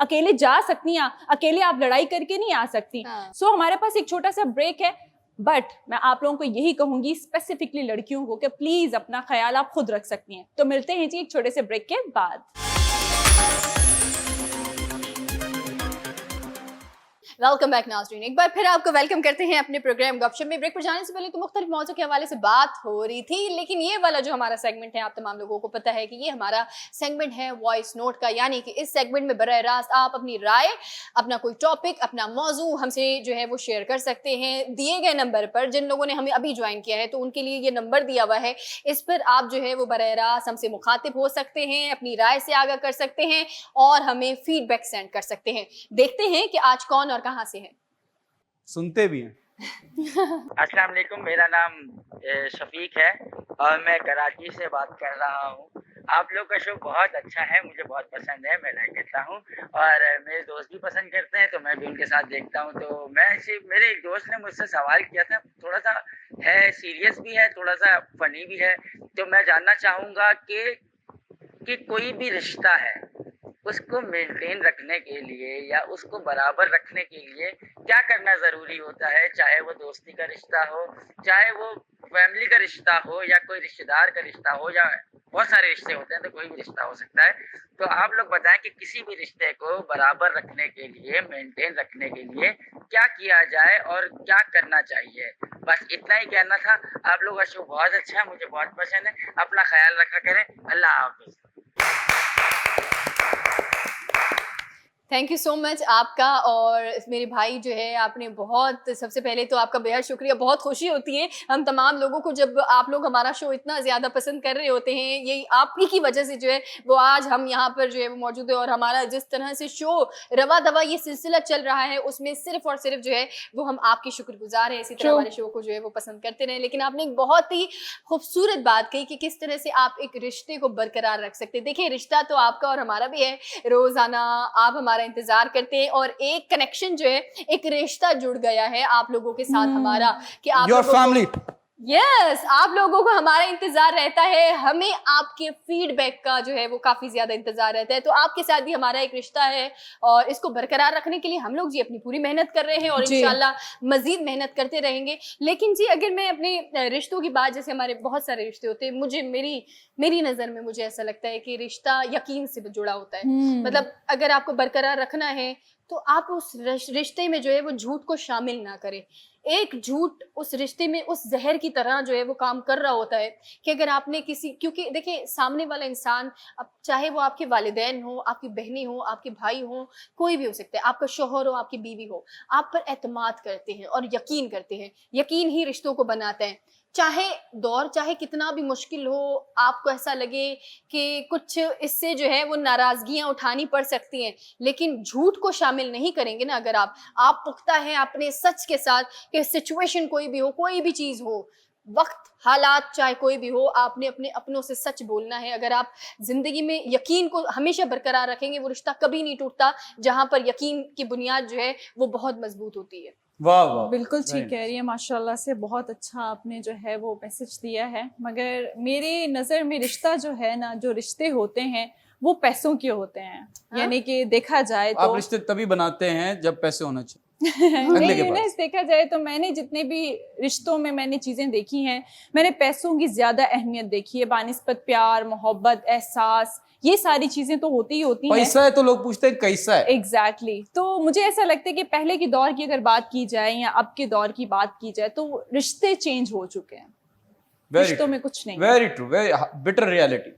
अकेले जा सकती हैं, अकेले आप लड़ाई करके नहीं आ सकती। सो हमारे पास एक छोटा सा ब्रेक है, बट मैं आप लोगों को यही कहूंगी, स्पेसिफिकली लड़कियों को, कि प्लीज अपना ख्याल आप खुद रख सकती हैं। तो मिलते हैं जी एक छोटे से ब्रेक के बाद। वेलकम बैक नाज़रीन, एक बार फिर आपको वेलकम करते हैं अपने प्रोग्राम गपशप में। ब्रेक पर जाने से पहले तो मुख्तलिफ मौजू के हवाले से बात हो रही थी, लेकिन ये वाला जो हमारा सेगमेंट है, आप तमाम लोगों को पता है कि ये हमारा सेगमेंट है वॉइस नोट का, यानी कि इस सेगमेंट में बराह रास्त आप अपनी राय, अपना कोई टॉपिक, अपना मौजू हमसे जो है वो शेयर कर सकते हैं दिए गए नंबर पर। जिन लोगों ने हमें अभी ज्वाइन किया है तो उनके लिए ये नंबर दिया हुआ है, इस पर आप जो है वो बराह रास्त हमसे मुखातिब हो सकते हैं, अपनी राय से आगाह कर सकते हैं और हमें फीडबैक सेंड कर सकते हैं। देखते हैं कि आज कौन और कहाँ से है। सुनते भी हैं। अस्सलाम वालेकुम, मेरा नाम शफीक है और मैं कराची से बात कर रहा हूँ। आप लोग का शो बहुत अच्छा है, मुझे बहुत पसंद है, मैं लाइक करता हूँ और मेरे दोस्त भी पसंद करते हैं तो मैं भी उनके साथ देखता हूँ। तो मेरे एक दोस्त ने मुझसे सवाल किया था, थोड़ा सा है सीरियस भी है, थोड़ा सा फनी भी है। तो मैं जानना चाहूँगा कि कोई भी रिश्ता है, उसको मेंटेन रखने के लिए या उसको बराबर रखने के लिए क्या करना ज़रूरी होता है, चाहे वो दोस्ती का रिश्ता हो, चाहे वो फैमिली का रिश्ता हो या कोई रिश्तेदार का रिश्ता हो, या बहुत सारे रिश्ते होते हैं तो कोई भी रिश्ता हो सकता है। तो आप लोग बताएं कि किसी भी रिश्ते को बराबर रखने के लिए, मेंटेन रखने के लिए क्या किया जाए और क्या करना चाहिए। बस इतना ही कहना था। आप लोग का शो बहुत अच्छा है, मुझे बहुत पसंद है। अपना ख्याल रखा करें। अल्लाह हाफिज़। थैंक यू सो मच आपका। और मेरे भाई जो है, आपने बहुत, सबसे पहले तो आपका बेहद शुक्रिया। बहुत खुशी होती है हम तमाम लोगों को जब आप लोग हमारा शो इतना ज़्यादा पसंद कर रहे होते हैं। यही आप ही की वजह से जो है वो आज हम यहाँ पर जो है वो मौजूद है। और हमारा जिस तरह से शो रवा दवा ये सिलसिला चल रहा है, उसमें सिर्फ और सिर्फ जो है वो हम आपके शुक्रगुजार हैं। इसी तरह हमारे शो को जो है वो पसंद करते रहें। लेकिन आपने एक बहुत ही खूबसूरत बात कही कि किस तरह से आप एक रिश्ते को बरकरार रख सकते हैं। देखिए, रिश्ता तो आपका और हमारा भी है, रोज़ाना आप हमारा इंतजार करते हैं और एक कनेक्शन जो है, एक रिश्ता जुड़ गया है आप लोगों के साथ हमारा, कि आप योर फैमिली। यस, आप लोगों को हमारा इंतजार रहता है, हमें आपके फीडबैक का जो है वो काफी ज्यादा इंतजार रहता है। तो आपके साथ भी हमारा एक रिश्ता है और इसको बरकरार रखने के लिए हम लोग जी अपनी पूरी मेहनत कर रहे हैं और इंशाल्लाह मजीद मेहनत करते रहेंगे। लेकिन जी, अगर मैं अपने रिश्तों की बात, जैसे हमारे बहुत सारे रिश्ते होते हैं, मेरी नजर में मुझे ऐसा लगता है कि रिश्ता यकीन से जुड़ा होता है। मतलब अगर आपको बरकरार रखना है तो आप उस रिश्ते में जो है वो झूठ को शामिल ना करें। एक झूठ उस रिश्ते में उस जहर की तरह जो है वो काम कर रहा होता है कि अगर आपने क्योंकि देखिए, सामने वाला इंसान, अब चाहे वो आपके वालिदैन हो, आपकी बहनें हो, आपके भाई हो, कोई भी हो सकता है, आपका शौहर हो, आपकी बीवी हो, आप पर एतमाद करते हैं और यकीन करते हैं। यकीन ही रिश्तों को बनाता है। चाहे दौर चाहे कितना भी मुश्किल हो, आपको ऐसा लगे कि कुछ इससे जो है वो नाराजगियां उठानी पड़ सकती हैं, लेकिन झूठ को शामिल नहीं करेंगे ना अगर आप पुख्ता हैं अपने सच के साथ, कि सिचुएशन कोई भी हो, कोई भी चीज हो, वक्त, हालात चाहे कोई भी हो, आपने अपने अपनों से सच बोलना है। अगर आप जिंदगी में यकीन को हमेशा बरकरार रखेंगे, वो रिश्ता कभी नहीं टूटता, जहां पर यकीन की बुनियाद जो है वो बहुत मजबूत होती है। वाह वाह, बिल्कुल ठीक कह रही है, माशाल्लाह से बहुत अच्छा आपने जो है वो मैसेज दिया है। मगर मेरी नज़र में रिश्ता जो है ना, जो रिश्ते होते हैं वो पैसों के होते हैं। यानी कि देखा जाए तो आप रिश्ते तभी बनाते हैं जब पैसे होना चाहिए। नहीं, देखा जाए तो मैंने जितने भी रिश्तों में मैंने चीज़ें देखी हैं, मैंने पैसों की ज़्यादा अहमियत देखी है बानिस्बत प्यार, मोहब्बत, एहसास। ये सारी चीजें तो होती ही होती हैं। पैसा है तो लोग पूछते हैं कैसा है। एग्जैक्टली तो मुझे ऐसा लगता है कि पहले के दौर की अगर बात की जाए या अब के दौर की बात की जाए तो रिश्ते चेंज हो चुके हैं, रिश्तों में कुछ नहीं। Very true, very bitter reality.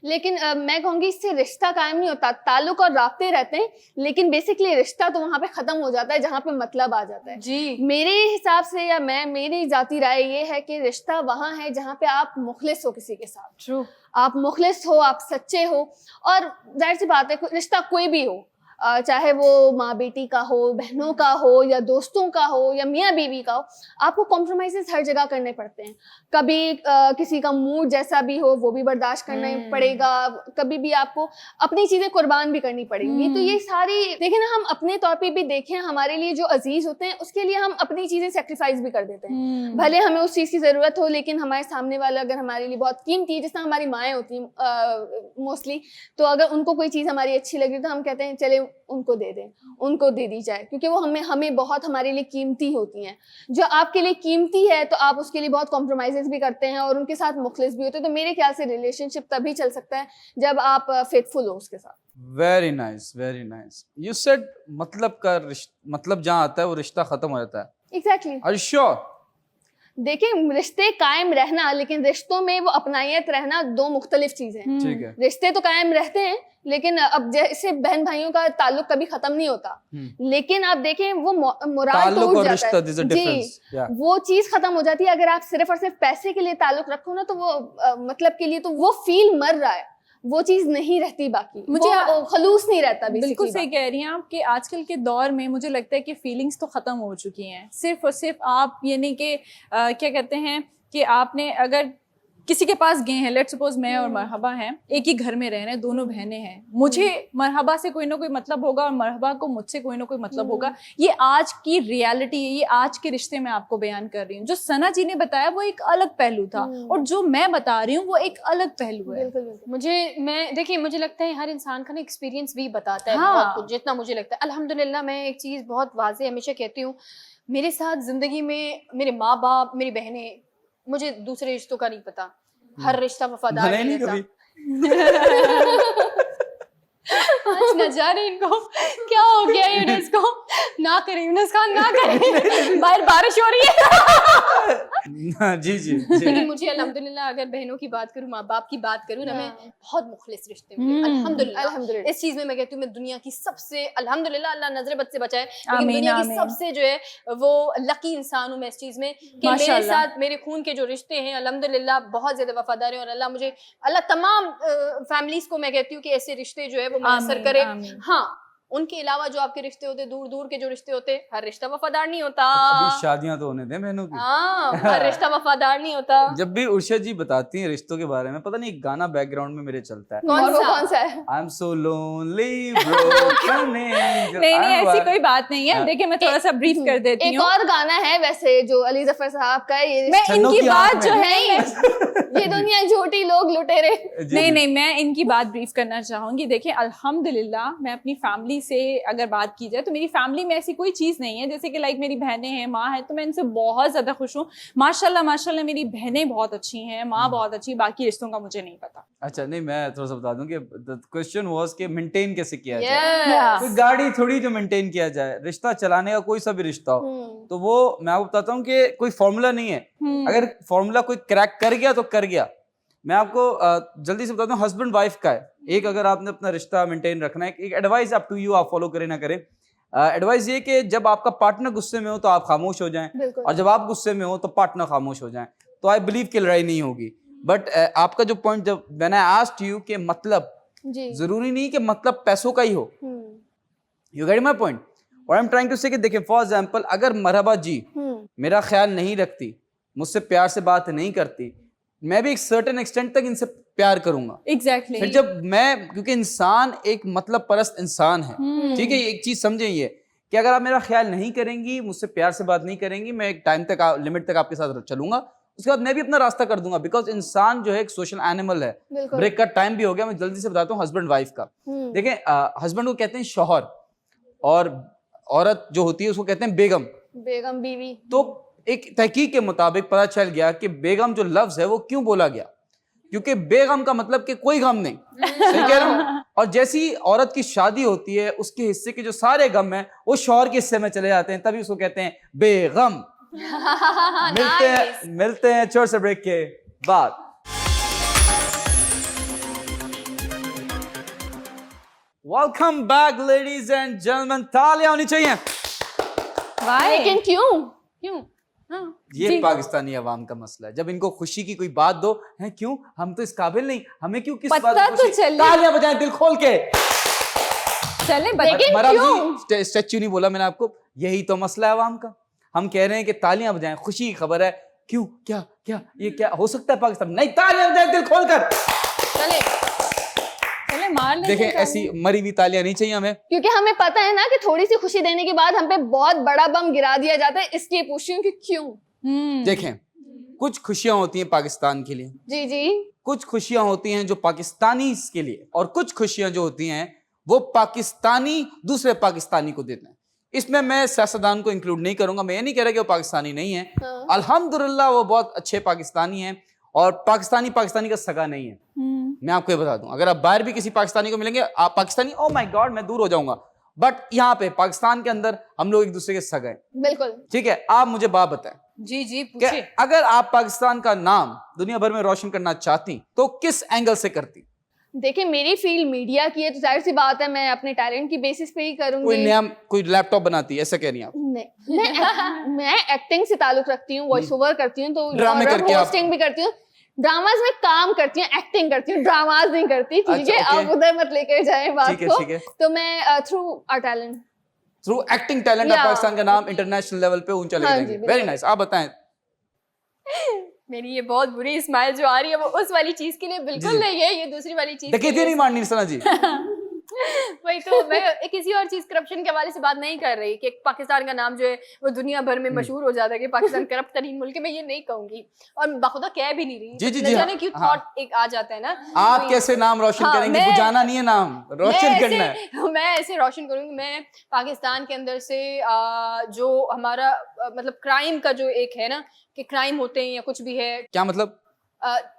लेकिन मैं कहूंगी इससे रिश्ता कायम नहीं होता, ताल्लुक और राब्ते रहते हैं, लेकिन बेसिकली रिश्ता तो वहां पे खत्म हो जाता है जहां पे मतलब आ जाता है। जी, मेरे हिसाब से या मेरी जाती राय ये है कि रिश्ता वहां है जहां पे आप मुखलिस हो किसी के साथ। ट्रू, आप मुखलिस हो, आप सच्चे हो। और जाहिर सी बात है, रिश्ता कोई भी हो, चाहे वो माँ बेटी का हो, बहनों का हो, या दोस्तों का हो, या मियाँ बीवी का हो, आपको कॉम्प्रोमाइजेस हर जगह करने पड़ते हैं। कभी किसी का मूड जैसा भी हो वो भी बर्दाश्त करना पड़ेगा, कभी भी आपको अपनी चीजें कुर्बान भी करनी पड़ेंगी। तो ये सारी देखें ना, हम अपने तौर पे भी देखें, हमारे लिए जो अजीज होते हैं उसके लिए हम अपनी चीजें सेक्रीफाइस भी कर देते हैं। भले हमें उस चीज की जरूरत हो, लेकिन हमारे सामने वाला अगर हमारे लिए बहुत कीमती है, जैसे हमारी माएँ होती हैं मोस्टली, तो अगर उनको कोई चीज हमारी अच्छी लगी तो हम कहते हैं चले उनको दे दें, उनको दे दी जाए, क्योंकि वो हमें बहुत हमारे लिए कीमती होती हैं। जो आपके लिए कीमती है तो आप उसके लिए बहुत कॉम्प्रोमाइजेस भी करते हैं और उनके साथ मुखलिस भी होते हैं। तो मेरे ख्याल से रिलेशनशिप तभी चल सकता है जब आप फेथफुल हो उसके साथ। Very nice, very nice. You said मतलब जहाँ आता है वो रिश्ता खत्म हो जाता है। एग्जैक्टली। Are you sure? देखिए, रिश्ते कायम रहना, लेकिन रिश्तों में वो अपनायत रहना दो मुख्तलिफ चीजें हैं। ठीक है। रिश्ते तो कायम रहते हैं, लेकिन अब जैसे बहन भाइयों का ताल्लुक कभी खत्म नहीं होता, लेकिन आप देखें वो मोराल तो उठ जाता है जी, वो चीज खत्म हो जाती है। अगर आप सिर्फ और सिर्फ पैसे के लिए ताल्लुक रखो ना, तो वो मतलब के लिए तो वो फील मर रहा है, वो चीज नहीं रहती बाकी, मुझे खलूस नहीं रहता। बिल्कुल सही कह रही हैं आप कि आजकल के दौर में मुझे लगता है कि फीलिंग्स तो ख़त्म हो चुकी हैं। सिर्फ और सिर्फ आप यानी कि क्या कहते हैं कि आपने अगर किसी के पास गए हैं, लेट्स सपोज मैं और मरहबा हैं, एक ही घर में रह रहे हैं, दोनों बहनें हैं, मुझे मरहबा से कोई ना कोई मतलब होगा और मरहबा को मुझसे कोई ना कोई मतलब होगा। ये आज की रियलिटी है, ये आज के रिश्ते में आपको बयान कर रही हूँ। जो सना जी ने बताया वो एक अलग पहलू था और जो मैं बता रही हूँ वो एक अलग पहलू है। देखिए मुझे लगता है हर इंसान का ना एक्सपीरियंस भी बताता है बहुत कुछ, जितना मुझे लगता है। अल्हम्दुलिल्लाह मैं एक चीज़ बहुत वाज़ेह हमेशा कहती हूँ, मेरे साथ ज़िंदगी में मेरे माँ बाप, मेरी बहनें, मुझे दूसरे रिश्तों का नहीं पता। हर रिश्ता वफादार नहीं रहता। आज न जाने इनको क्या हो गया यूनुस को, ना करें यूनुस खान, ना करें, बाहर बारिश हो रही है। जी जी। लेकिन मुझे अल्हम्दुलिल्लाह अगर बहनों की बात करूँ, माँ बाप की बात करूँ ना, मैं बहुत मुखलिस रिश्ते मिले अल्हम्दुलिल्लाह। इस चीज में मैं कहती हूँ मैं दुनिया की सबसे, अल्हम्दुलिल्लाह अल्लाह नजर बद से बचाए, लेकिन दुनिया की सबसे जो है वो लकी इंसान हूँ मैं इस चीज में कि मेरे साथ मेरे खून के जो रिश्ते हैं अल्हम्दुलिल्लाह बहुत ज्यादा वफादार हैं। और अल्लाह तमाम फैमिलीज को मैं कहती हूँ कि ऐसे रिश्ते जो है वो मुयस्सर करे। हाँ, उनके अलावा जो आपके रिश्ते होते, दूर दूर के जो रिश्ते होते, हर रिश्ता वफादार नहीं होता। अभी शादियां तो होने दें बहनों की। हाँ, हर रिश्ता वफादार नहीं होता। जब भी उर्शद जी बताती हैं रिश्तों के बारे में, पता नहीं एक गाना बैकग्राउंड में मेरे चलता है। कौन सा है? I am so lonely broken angel. नहीं ऐसी कोई बात नहीं है। देखिए मैं थोड़ा सा ब्रीफ कर देती हूँ। एक और गाना है वैसे जो अली जफर साहब का है, मैं इनकी बात जो है ये दुनिया झूठी, लोग लुटेरे। नहीं मैं इनकी बात ब्रीफ करना चाहूंगी। देखिए अल्हम्दुलिल्लाह मैं अपनी फैमिली से अगर बात की जाए तो मेरी फैमिली में ऐसी कोई चीज़ नहीं है, जैसे कि लाइक मेरी बहनें हैं, माँ है, तो मैं इनसे बहुत ज़्यादा खुश हूँ। माशाल्लाह मेरी बहनें बहुत अच्छी हैं, माँ बहुत अच्छी, बाकी रिश्तों का मुझे नहीं पता। अच्छा, नहीं मैं थोड़ा सा बता दूं कि क्वेश्चन वाज कि मेंटेन कैसे किया जाए। कोई गाड़ी थोड़ी जो मेंटेन किया जाए, रिश्ता चलाने का कोई सा भी रिश्ता हो तो वो मैं आपको बताता हूँ कि कोई फॉर्मूला नहीं है। अगर फॉर्मूला कोई क्रैक कर गया तो कर गया। मैं आपको जल्दी से बताता हूँ, हस्बैंड वाइफ का है। एक अगर आपने अपना रिश्ता मेंटेन रखना है, एक एडवाइस अप टू यू, आप फॉलो करें ना करें। एडवाइस ये कि जब आपका पार्टनर गुस्से में हो तो आप खामोश हो जाएं, और जब आप गुस्से में हो तो पार्टनर खामोश हो जाएं, तो आई बिलीव कि लड़ाई नहीं होगी। बट आपका जो पॉइंट, जब व्हेन आई आस्क्ड यू कि मतलब जरूरी नहीं कि मतलब पैसों का ही हो। You get my point? What I am trying to say कि देखिए फॉर एग्जांपल, अगर मरहबा जी मेरा ख्याल नहीं रखती, मुझसे प्यार से बात नहीं करती, मैं भी एक सर्टेन एक्सटेंट तक इनसे प्यार करूंगा। एग्जैक्टली। फिर जब मैं, क्योंकि इंसान एक मतलब परस्त इंसान है, ठीक है, एक चीज समझे ये कि अगर आप मेरा ख्याल नहीं करेंगी, मुझसे प्यार से बात नहीं करेंगी, मैं एक टाइम तक लिमिट तक आपके साथ चलूंगा, उसके बाद मैं भी अपना रास्ता कर दूंगा। बिकॉज इंसान जो है एक सोशल एनिमल है। ब्रेक का टाइम भी हो गया, मैं जल्दी से बताता हूँ हस्बैंड वाइफ का। देखें, हस्बैंड को कहते हैं शौहर, और औरत जो होती है उसको कहते हैं बेगम, बीवी। तो एक तहकीक के मुताबिक पता चल गया कि बेगम जो लफ्ज है वो क्यों बोला गया, क्योंकि बेगम का मतलब कि कोई गम नहीं। सही कह रहा हूं? और जैसी औरत की शादी होती है, उसके हिस्से के जो सारे गम हैं वो शौहर के हिस्से में चले जाते हैं, तभी उसको कहते हैं बेगम। मिलते हैं छोटे से ब्रेक के बाद। Welcome back ladies and gentleman, तालियां होनी चाहिए। लेकिन क्यों? ये पाकिस्तानी अवाम का मसला है। जब इनको खुशी की कोई बात दो, है क्यों, हम तो इस काबिल नहीं, हमें क्यों, किस बात की खुशी? तालियां बजाएं दिल खोल के। चले लेकिन क्यों? स्टैच्यू नहीं बोला मैंने आपको, यही तो मसला है आवाम का। हम कह रहे हैं कि तालियां बजाएं, खुशी की खबर है, क्यों क्या क्या ये क्या हो सकता है पाकिस्तान? नहीं, तालियां बजाएं दिल खोलकर। चले मार लेते देखें, हैं ऐसी मरी हुई तालियां नहीं चाहिए हमें, क्योंकि हमें पता है ना कि थोड़ी सी खुशी देने के बाद हम पे बहुत बड़ा बम गिरा दिया जाता है, इसलिए पूछ रही हूँ कि क्यों। देखें कुछ खुशियां होती हैं पाकिस्तान के लिए, जी जी, कुछ खुशियां होती हैं जो पाकिस्तानी के लिए, और कुछ खुशियां जो होती हैं वो पाकिस्तानी दूसरे पाकिस्तानी को देते हैं। इसमें मैं सियासतदान को इंक्लूड नहीं करूंगा, मैं ये नहीं कह रहा कि वो पाकिस्तानी नहीं है, हाँ। अल्हम्दुलिल्लाह वो बहुत अच्छे पाकिस्तानी हैं, और पाकिस्तानी का सगा नहीं है। मैं आपको ये बता दूं, अगर आप बाहर भी किसी पाकिस्तानी को मिलेंगे, आप पाकिस्तानी, ओ माय गॉड मैं दूर हो जाऊंगा, बट यहाँ पे पाकिस्तान के अंदर हम लोग एक दूसरे के सगा हैं। बिल्कुल। ठीक है, आप मुझे बात बताएं, जी जी कि पूछिए। अगर आप पाकिस्तान का नाम दुनिया भर में रोशन करना चाहती तो किस एंगल से करती? देखिए, मेरी फील्ड मीडिया की है, तो जाहिर सी बात है मैं अपने टैलेंट की बेसिस पे ही करूंगी। कोई नया कोई लैपटॉप बनाती है, ऐसा कह रही हैं आप? नहीं, मैं एक्टिंग से ताल्लुक रखती हूँ, वॉइस ओवर करती हूँ, तो ड्रामे करके आप- होस्टिंग भी करती हूँ, ड्रामाज में काम करती हूँ, एक्टिंग करती हूँ, ड्रामाज नहीं करती। ठीक अच्छा, है, okay. आप उधर मत लेकर जाएं बात ठीक है, को। ठीक है। तो मैं through our talent, through acting talent आप Yeah. पाकिस्तान का नाम इंटरनेशनल लेवल पे ऊंचा ले हाँ जाएंगे। जी, वेरी बिल्कुल। नाइस। आप बताएं। मेरी ये बहुत बुरी स्माइल जो आ रही है वो उस वाली चीज के लिए बिल्कुल जी। नहीं है, ये दूसरी वाली चीज के डकैती लिए। नहीं मारनी सना जी। वही तो, मैं किसी और चीज करप्शन के हवाले से बात नहीं कर रही कि पाकिस्तान का नाम जो है वो दुनिया भर में मशहूर हो जाता है कि पाकिस्तान करप्ट तरीन मुल्क है, मैं ये नहीं कहूंगी और बाखुदा कह भी नहीं रही। जी, जी, न जी, जाने हाँ, क्यों हाँ। थॉट एक आ जाता है ना, आप तो कैसे नाम रोशन हाँ, करेंगे? मैं- बुझाना नहीं है, नाम रोशन करना है। मैं ऐसे रोशन करूंगी। मैं पाकिस्तान के अंदर से जो हमारा मतलब क्राइम का जो एक है ना कि क्राइम होते हैं या कुछ भी है, क्या मतलब?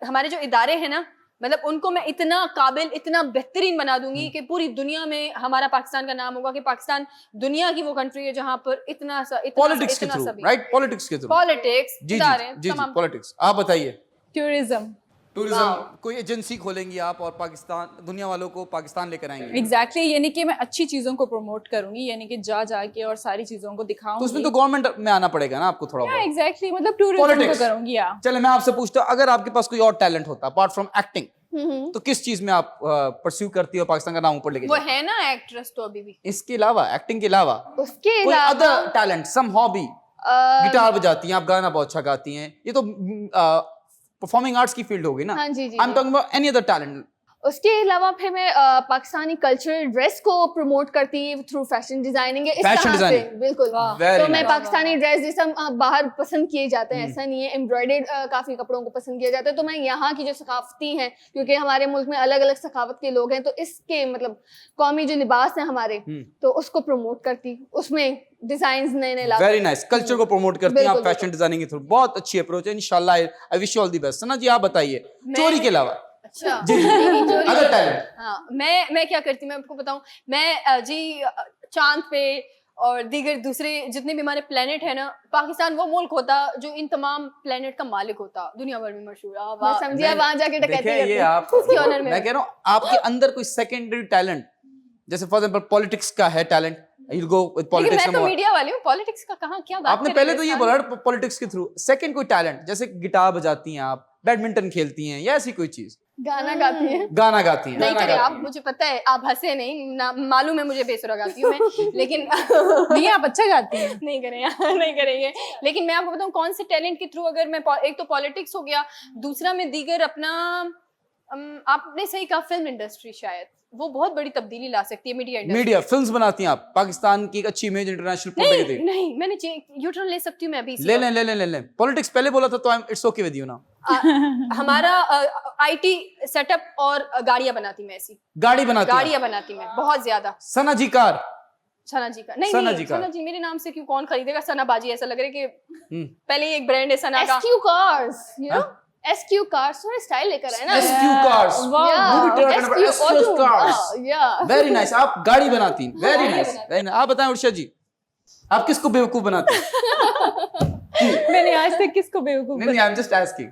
हमारे जो इदारे हैं ना, मतलब उनको मैं इतना काबिल, इतना बेहतरीन बना दूंगी कि पूरी दुनिया में हमारा पाकिस्तान का नाम होगा कि पाकिस्तान दुनिया की वो कंट्री है जहां पर इतना पॉलिटिक्स के थ्रू, राइट? पॉलिटिक्स के थ्रू। पॉलिटिक्स, जी इदारे, जी जी जी, तमाम। पॉलिटिक्स। आप बताइए। टूरिज्म। टूरिज्म, कोई एजेंसी खोलेंगी आप और पाकिस्तान, दुनिया वालों को पाकिस्तान लेकर आएंगे? एग्जैक्टली, यानी कि मैं अच्छी चीजों को प्रमोट करूंगी, यानी कि जा के और सारी चीजों को तो उसमें दिखाऊंगी। तो गवर्नमेंट में आना पड़ेगा ना आपको थोड़ा बहुत। एग्जैक्टली, मतलब टूरिज्म को Politics. करूंगी। या चले मैं आपसे पूछता हूँ, अगर आपके पास कोई और टैलेंट होता अपार्ट फ्रॉम एक्टिंग, तो किस चीज में आप परस्यू करती हो पाकिस्तान का नाम ऊपर लेके वो जाए? है ना एक्ट्रेस तो अभी भी। इसके अलावा, एक्टिंग के अलावा उसके कोई अलावा अदर टैलेंट, सम हॉबी? गिटार बजाती हैं आप, गाना बहुत अच्छा गाती हैं, ये तो परफॉर्मिंग आर्ट्स की फील्ड होगी ना। हाँ जी, जी, आई एम जी। Talking about any other talent. उसके अलावा फिर मैं पाकिस्तानी कल्चरल ड्रेस को प्रमोट करती है थ्रू फैशन डिजाइनिंग है, इस Fashion तरह से। designing. बिल्कुल। Very तो मैं nice. पाकिस्तानी ड्रेस जैसे हम बाहर पसंद किए जाते हैं, ऐसा नहीं है, एम्ब्रॉयडर्ड काफी कपड़ों को पसंद किया जाता है, तो मैं यहाँ की जो सकाफती हैं, क्योंकि हमारे मुल्क में अलग अलग सकाफत के लोग हैं, तो इसके मतलब कौमी जो लिबास है हमारे, तो उसको प्रमोट करती, उसमें डिजाइन नए नए लाती। Very nice. कल्चर को प्रमोट करती हैं आप बिल्कुल, फैशन डिजाइनिंग के थ्रू, बहुत अच्छी अप्रोच है। इंशाल्लाह I wish you all the best. Sana ji आप बताइए, चोरी के अलावा अच्छा जी जी अदर टैलेंट। हाँ, मैं क्या करती हूँ, मैं आपको बताऊं, मैं चांद पे और दीगर दूसरे जितने भी हमारे प्लेनेट है ना, पाकिस्तान वो मुल्क होता जो इन तमाम प्लेनेट का मालिक होता, दुनिया भर में मशहूर। मैं समझिए वहां जाके डकैती देखिए ये करती हूँ। आप, उसकी ऑनर में मैं कह रहा हूँ आपके अंदर कोई सेकेंडरी टैलेंट, जैसे फॉर एग्जांपल पॉलिटिक्स का है टैलेंट, यू गो विद लेकिन पॉलिटिक्स। मैं तो मीडिया वाली हूँ, पॉलिटिक्स का कहाँ क्या बात आपने कर पहले रही तो है ये इंसान? बोला पॉलिटिक्स के थ्रू, सेकंड कोई टैलेंट, जैसे गिटार बजाती हैं आप, बैडमिंटन खेलती हैं, या ऐसी कोई चीज? गाना गाती है। गाना गाती हैं? नहीं गाना करे गाती आप, मुझे पता है आप हंसे नहीं ना, मालूम है मुझे बेसुरा गाती हूँ मैं, लेकिन नहीं, आप अच्छा गाती हैं। नहीं करें नहीं करेंगे। लेकिन मैं आपको बताऊं कौन से टैलेंट के थ्रू, अगर मैं एक तो पॉलिटिक्स हो गया, दूसरा मैं दीगर अपना आपने सही कहा फिल्म इंडस्ट्री, शायद वो बहुत बड़ी तब्दीली ला सकती है मीडिया इंडस्ट्री। मीडिया फिल्म्स बनाती हैं आप, पाकिस्तान की एक अच्छी इमेज इंटरनेशनल पोर्ट्रे नहीं करती नहीं, मैंने यूटर्न ले सकती हूँ मैं अभी इसी ले वक्त। लें ले लें ले लें। पॉलिटिक्स पहले बोला था तो इट्स ओके विद यू ना। हमारा आईटी सेटअप और गाड़ियां बनाती मैं, ऐसी गाड़ी बनाती हैं गाड़ियां बनाती मैं बहुत ज्यादा। सना जी कार। सना जी का नहीं, सना नहीं जी का। सना जी मेरे नाम से क्यों, कौन खरीदेगा सना बाजी? ऐसा लग रहा है कि पहले ही एक ब्रांड है सना का। SQ cars, you know? SQ cars थोड़ा स्टाइल लेकर आए ना। SQ cars। SQ cars। Very nice. आप गाड़ी बनाती हैं, वेरी नाइस। आप बताएं उर्षा जी, आप किसको बेवकूफ बनाती हैं? मैंने आज तक किसको बेवकूफ नहीं, आई एम जस्ट आस्किंग।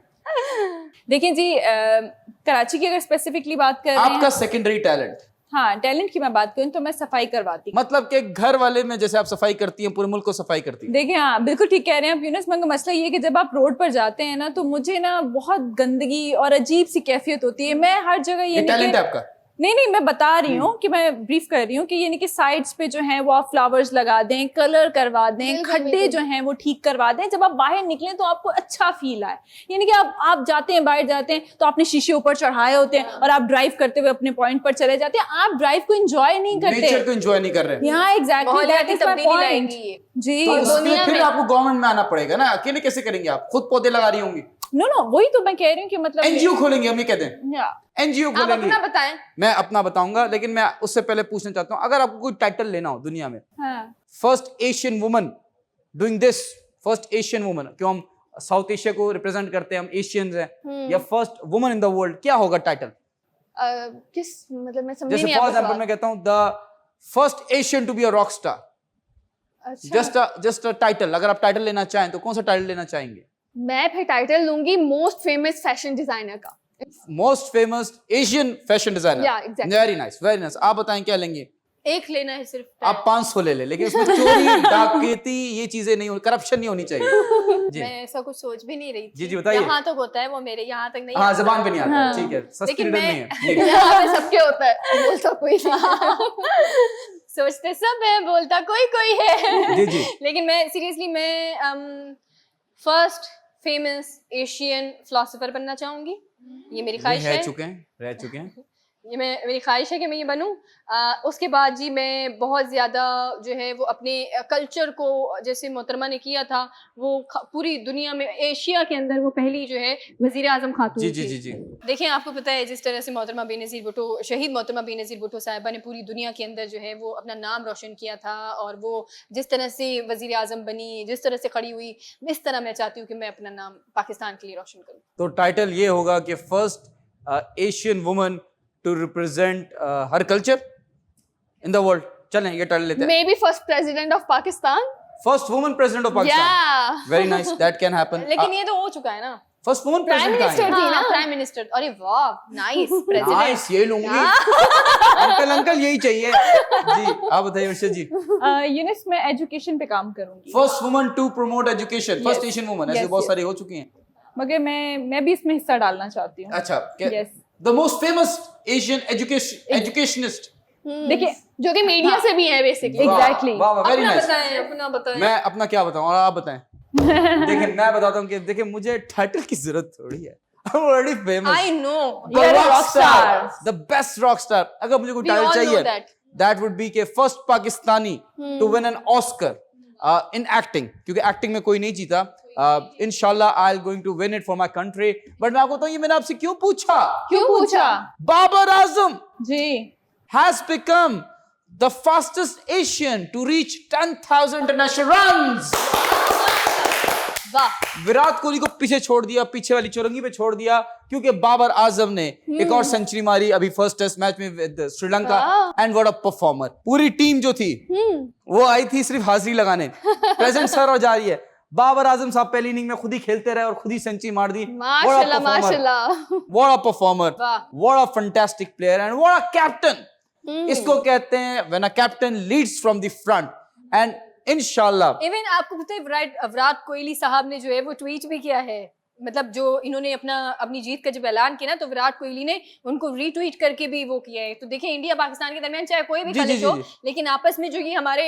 देखिए जी, कराची की अगर स्पेसिफिकली बात कर रहे हैं, आपका सेकेंडरी टैलेंट? हाँ, टैलेंट की मैं बात करूँ तो मैं सफाई करवाती हूँ। मतलब कि घर वाले में जैसे आप सफाई करती हैं, पूरे मुल्क को सफाई करती हैं। देखिए, हाँ बिल्कुल ठीक कह रहे हैं आप यूनुस, मगर मसला ये है कि जब आप रोड पर जाते हैं ना, तो मुझे ना बहुत गंदगी और अजीब सी कैफियत होती है। मैं हर जगह ये टैलेंट है आपका? नहीं मैं बता रही हूँ कि मैं ब्रीफ कर रही हूँ कि यानी कि साइड्स पे जो है वो आप फ्लावर्स लगा दें, कलर करवा दें, खड्डे जो हैं वो ठीक करवा दें, जब आप बाहर निकलें तो आपको अच्छा फील आए। यानी कि आप जाते हैं, बाहर जाते हैं तो आपने शीशे ऊपर चढ़ाए होते हैं और आप ड्राइव करते हुए अपने पॉइंट पर चले जाते हैं, आप ड्राइव को एंजॉय नहीं करते, नेचर को एंजॉय नहीं कर रहे। यहाँ एग्जैक्टली जी। तो फिर आपको गवर्नमेंट में आना पड़ेगा ना, अकेले कैसे करेंगे आप? खुद पौधे लगा रही होंगी? नो वही तो मैं कह रही हूँ कि मतलब एनजीओ खोलेंगे हम, ये कहते हैं एनजीओ आप खोलेंगे। अपना बताएं। मैं अपना बताऊंगा, लेकिन मैं उससे पहले पूछना चाहता हूँ, अगर आपको कोई टाइटल लेना हो दुनिया में, first Asian woman doing this, first Asian woman, क्यों हम साउथ एशिया को रिप्रेजेंट करते हैं, हम एशियंस हैं, या first woman in the world, क्या होगा टाइटल? किस मतलब मैं समझ जैसे नहीं फॉर आपका एग्जांपल सवाल। मैं कहता हूँ the first Asian to be a rock star, अच्छा, जस्ट अ टाइटल। अगर आप टाइटल लेना चाहें तो कौन सा टाइटल लेना चाहेंगे? मैं फिर टाइटल लूंगी मोस्ट फेमस फैशन डिजाइनर का। Most famous Asian fashion designer. Yeah, exactly. Very nice, very nice. आप बताएं क्या लेंगे? एक लेना है सिर्फ। आप 500 ले ले, लेकिन उसमें चोरी, डाकैती, ये चीजें नहीं हो, करप्शन नहीं होनी चाहिए जी। मैं ऐसा कुछ सोच भी नहीं रही थी। जी बताइए। यहाँ तक होता है वो मेरे, यहाँ तक नहीं। हाँ, आता। जबान पे नहीं आता, हाँ। ठीक है, सस्ती लेकिन रिडल मैं- नहीं है जी। यहाँ पे सबके होता है, बोलता कोई नहीं। सोचते सब है, बोलता कोई कोई है। जी जी। लेकिन मैं सीरियसली मैं फर्स्ट फेमस एशियन फिलोसोफर बनना चाहूंगी। ये मेरी ख्वाहिश है। रह चुके हैं। ये मेरी ख्वाहिश है कि मैं ये बनूं। उसके बाद जी मैं बहुत ज़्यादा जो है वो अपने कल्चर को, जैसे मोहतरमा ने किया था, वो पूरी दुनिया में, एशिया के अंदर वो पहली जो है वज़ीर आज़म खातून जी जी थी। जी जी। देखिए, आपको पता है जिस तरह से मोहतरमा बेनज़ीर भुट्टो, शहीद मोहतरमा बेनज़ीर भुट्टो साहिबा ने पूरी दुनिया के अंदर जो है वो अपना नाम रोशन किया था, और वो जिस तरह से वज़ीर आज़म बनी, जिस तरह से खड़ी हुई, इस तरह मैं चाहती हूँ कि मैं अपना नाम पाकिस्तान के लिए रोशन करूँ। तो टाइटल ये होगा कि first Asian woman to represent her culture in the world. चलें, ये टाइटल लेते हैं। Maybe first president of Pakistan. First woman president of Pakistan. Very nice, that can happen. लेकिन ये तो हो चुका है ना, first woman prime president minister थी ना। Prime minister. अरे वाह, नाइस प्रेसिडेंट। नाइस, ये लूंगी। अंकल यही चाहिए जी। आप बताइए अर्शद जी। यूनिस में एजुकेशन पे काम करूंगी, first woman to promote education, first Yes. Asian woman. ऐसे Yes, बहुत yes. सारी हो चुकी हैं। मगर मैं भी इसमें हिस्सा डालना चाहती हूँ। अच्छा, Yes. The most famous Asian educationist. देखिए, जो कि मीडिया से भी है बेसिकली। Exactly. वाह, वेरी अपना नाइस। बताएं, अपना बताएं। मैं अपना क्या बताऊं और आप बताएं। देखिए, मैं बताता हूं कि देखिए, मुझे टाइटल की जरूरत थोड़ी है। I'm already famous. I know. The You're a rock rock star, star. the best rock star. अगर मुझे कोई We all टाइटल know चाहिए, that. that would be के first Pakistani to win an Oscar in acting, क्योंकि acting में कोई नहीं जीता। इंशाल्लाह I'll going to win it for my country. But मैं आपको बताऊं, ये मैंने आपसे क्यों पूछा? क्यों पूछा? बाबर आजम जी has become the fastest Asian to reach 10,000 international runs. वाह। विराट कोहली को पीछे छोड़ दिया, पीछे वाली चौरंगी पे छोड़ दिया, क्योंकि बाबर आजम ने एक और सेंचुरी मारी अभी फर्स्ट टेस्ट मैच में with Sri Lanka. And what a performer. पूरी टीम जो थी वो आई थी सिर्फ हाजिरी लगाने, प्रेजेंट सर और जा रही है। बाबर आजम साहब पहली इनिंग में खुद ही खेलते रहे और खुद ही सेंचुरी मार दी। माशाल्लाह माशाल्लाह। व्हाट अ परफॉर्मर, वाह। What a fantastic player and what a captain. इसको कहते हैं when a captain leads from the front. And इंशाल्लाह इवन आपको पता है विराट कोहली साहब ने जो है वो ट्वीट भी किया है, मतलब जो इन्होंने अपनी जीत का जब ऐलान किया ना, तो विराट कोहली ने उनको रीट्वीट करके भी वो किया है। तो देखिए, इंडिया पाकिस्तान के दरमियान चाहे कोई भी जी, जी, खलिश हो, जी, जी। लेकिन आपस में जो ये हमारे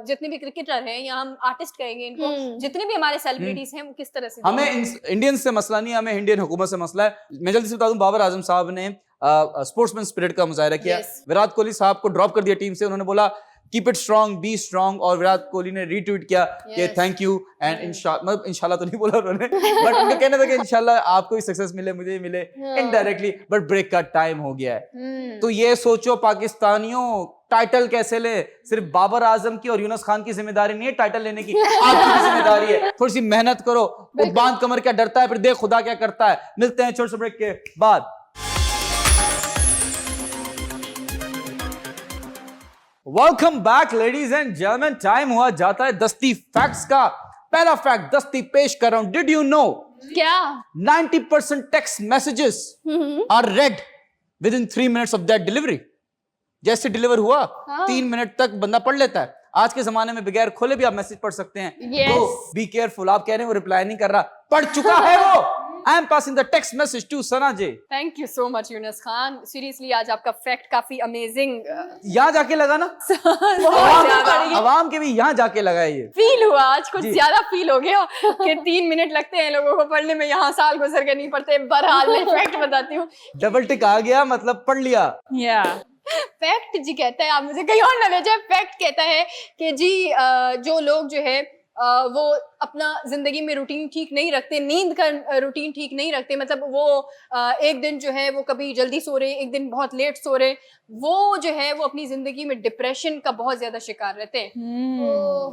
जितने भी क्रिकेटर हैं, या हम आर्टिस्ट कहेंगे इनको, जितने भी हमारे सेलिब्रिटीज हैं, वो किस तरह से हमें इंडियन से मसला नहीं, हमें इंडियन हुकूमत से मसला है। मैं जल्दी से बता दूं, बाबर आजम साहब ने स्पोर्ट्समैन स्पिरिट का मुजाहरा किया। Yes. विराट कोहली साहब को ड्रॉप कर दिया टीम से, उन्होंने बोला keep it strong, B strong, और विराट कोहली ने रीट्वीट किया कि Yes. थैंक यू एंड इंशाल्लाह तो नहीं बोला उन्होंने, बट उनका कहना था कि इंशाल्लाह आपको भी सक्सेस मिले, मुझे भी मिले इनडायरेक्टली, बट ब्रेक का टाइम हो गया है। तो ये सोचो पाकिस्तानियों, टाइटल कैसे ले? सिर्फ बाबर आजम की और यूनुस खान की जिम्मेदारी नहीं है टाइटल लेने की, आपकी भी जिम्मेदारी है। थोड़ी सी मेहनत करो। वो बांध कमर क्या डरता है, फिर देख खुदा क्या करता है। मिलते हैं छोटे से ब्रेक के बाद। Welcome back ladies and gentleman. Time हुआ जाता है दस्ती फैक्ट्स का। पहला फैक्ट दस्ती पेश कर रहा हूं। डिड यू नो क्या? 90% text messages are read within 3 minutes of that delivery. जैसे डिलीवर हुआ 3 मिनट तक बंदा पढ़ लेता है। आज के जमाने में बगैर खोले भी आप मैसेज पढ़ सकते हैं। Yes. तो बी केयरफुल। आप कह रहे हैं वो रिप्लाई नहीं कर रहा, पढ़ चुका है वो। I am passing the text message to Sana ji. Thank you so much Yunus Khan, seriously आज आपका फैक्ट काफी अमेजिंग, यहाँ जाके लगा ना, आवाम के भी यहाँ जाके लगा है ये। फील हुआ आज, कुछ जी। ज्यादा फील हो गया कि 3 मिनट लगते हैं लोगों को पढ़ने में, यहाँ साल गुजर के नहीं पढ़ते। बहरहाल मैं फैक्ट बताती हूँ। डबल टिक आ गया, मतलब पढ़ लिया। फैक्ट जी कहता है, आप मुझे कहीं और न ले जाए, फैक्ट कहता है कि जी जो लोग जो है वो अपना जिंदगी में रूटीन ठीक नहीं रखते, नींद का रूटीन ठीक नहीं रखते, मतलब वो एक दिन जो है वो कभी जल्दी सो रहे, एक दिन बहुत लेट सो रहे, वो जो है वो अपनी जिंदगी में डिप्रेशन का बहुत ज्यादा शिकार रहते हैं।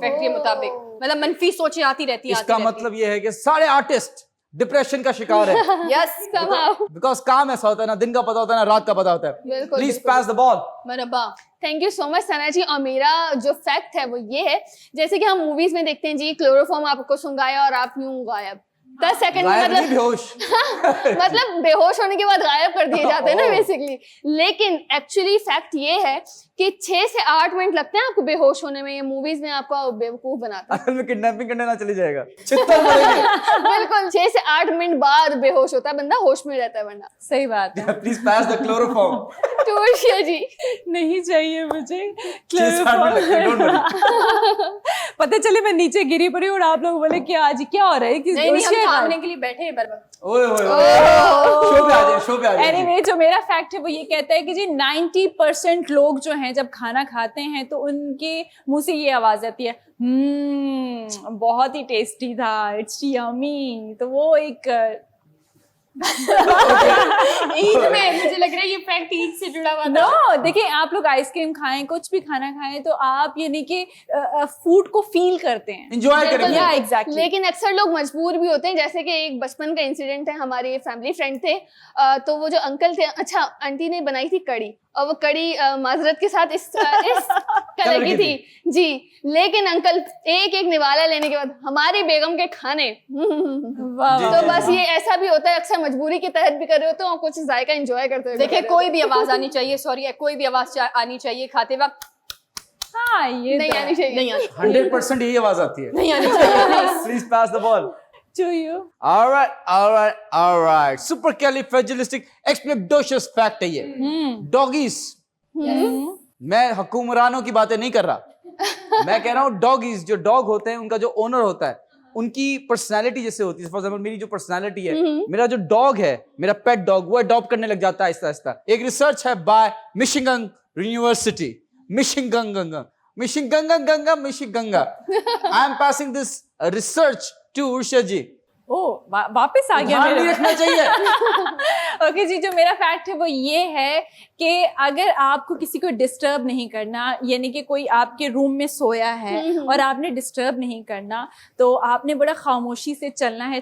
फैक्ट के मुताबिक मतलब मनफी सोचें आती रहती हैं। इसका मतलब ये है कि सारे आर्टिस्ट डिप्रेशन का शिकार है। यस, बिकॉज काम ऐसा होता है ना, दिन का पता होता है ना रात का पता होता है। बिल्कुल, प्लीज बिल्कुल। Pass the ball. मरहबा। Thank you so much Sana ji. और मेरा जो फैक्ट है वो ये है, जैसे कि हम मूवीज में देखते हैं जी, क्लोरोफॉर्म आपको सुंगाया और आप यूं गायब 10 सेकंड में, गायब नहीं, मतलब बेहोश। मतलब बेहोश होने के बाद गायब कर दिए जाते हैं ना बेसिकली। लेकिन एक्चुअली फैक्ट ये है कि 6 से 8 मिनट लगते हैं आपको बेहोश होने में। ये मूवीज में आपको बेवकूफ बनाता है। असल में किडनैपिंग करने ना चली जाएगा, चित्तर मरेंगे। बिल्कुल 6 से 8 मिनट बाद बेहोश होता है बंदा, होश में रहता है वरना। सही बात है। Please pass the chloroform. टूशिया जी नहीं चाहिए मुझे 6-7 मिनट लगते हैं, don't worry। पता चले मैं नीचे गिरी पड़ी और आप लोग बोले क्या आज क्या हो रहा है कि नहीं, हम थामने के लिए बैठे हैं बर्बाद। ओए ओए शो पे आ जाए, शो पे आ जाए। एनीवे जो मेरा फैक्ट है वो ये कहता है कि जी 90% लोग जो हैं जब खाना खाते हैं तो उनके मुंह से ये आवाज आती है, बहुत ही टेस्टी था, इट्स यमी। तो वो एक ईद में मुझे लग रहा है ये फैक्ट ईद से जुड़ा हुआ था। नो देखिए, आप लोग आइसक्रीम खाएं, कुछ भी खाना खाएं तो आप यानी कि फूड को फील करते हैं, एंजॉय करेंगे। या एग्जैक्टली। लेकिन अक्सर लोग मजबूर भी होते हैं। जैसे कि एक बचपन का इंसिडेंट है, हमारे फैमिली फ्रेंड थे, तो वो जो अंकल थे, अच्छा आंटी ने बनाई थी कड़ी, और वो कड़ी माजरत के साथ इस कलर की थी जी। लेकिन अंकल एक एक निवाला लेने के बाद हमारी बेगम के खाने तो बस ये ऐसा भी होता है, अक्सर मजबूरी के तहत भी कर रहे होते हो और कुछ जायका एंजॉय करते हो। देखिए कोई भी आवाज आनी चाहिए, सॉरी, कोई भी आवाज आनी चाहिए खाते वक्त, हाँ ये नहीं आनी चाहिए। नहीं आनी 100% यही आवाज आती है। नहीं आनी चाहिए। Please pass the ball to you। all right supercalifragilisticexpialidocious fact है ये। डॉगीज, मैं हुक्मरानों की बातें नहीं कर रहा, मैं कह रहा हूँ डॉगीज, जो डॉग होते हैं उनका जो ओनर होता है उनकी पर्सनालिटी जैसे होती है। फॉर एग्जाम्पल मेरी जो पर्सनालिटी है, मेरा जो डॉग है, मेरा पेट डॉग, वो अडॉप्ट करने लग जाता है आहिस्ता आहिस्ता। एक रिसर्च है by Michigan university, Michigan I am passing this research to Ursha ji. वापस आ गया ध्यान नहीं रखना चाहिए। ओके जी, जो मेरा फैक्ट है वो ये है कि अगर आपको किसी को डिस्टर्ब नहीं करना, यानी कि कोई आपके रूम में सोया है और आपने डिस्टर्ब नहीं करना, तो आपने बड़ा खामोशी से चलना है,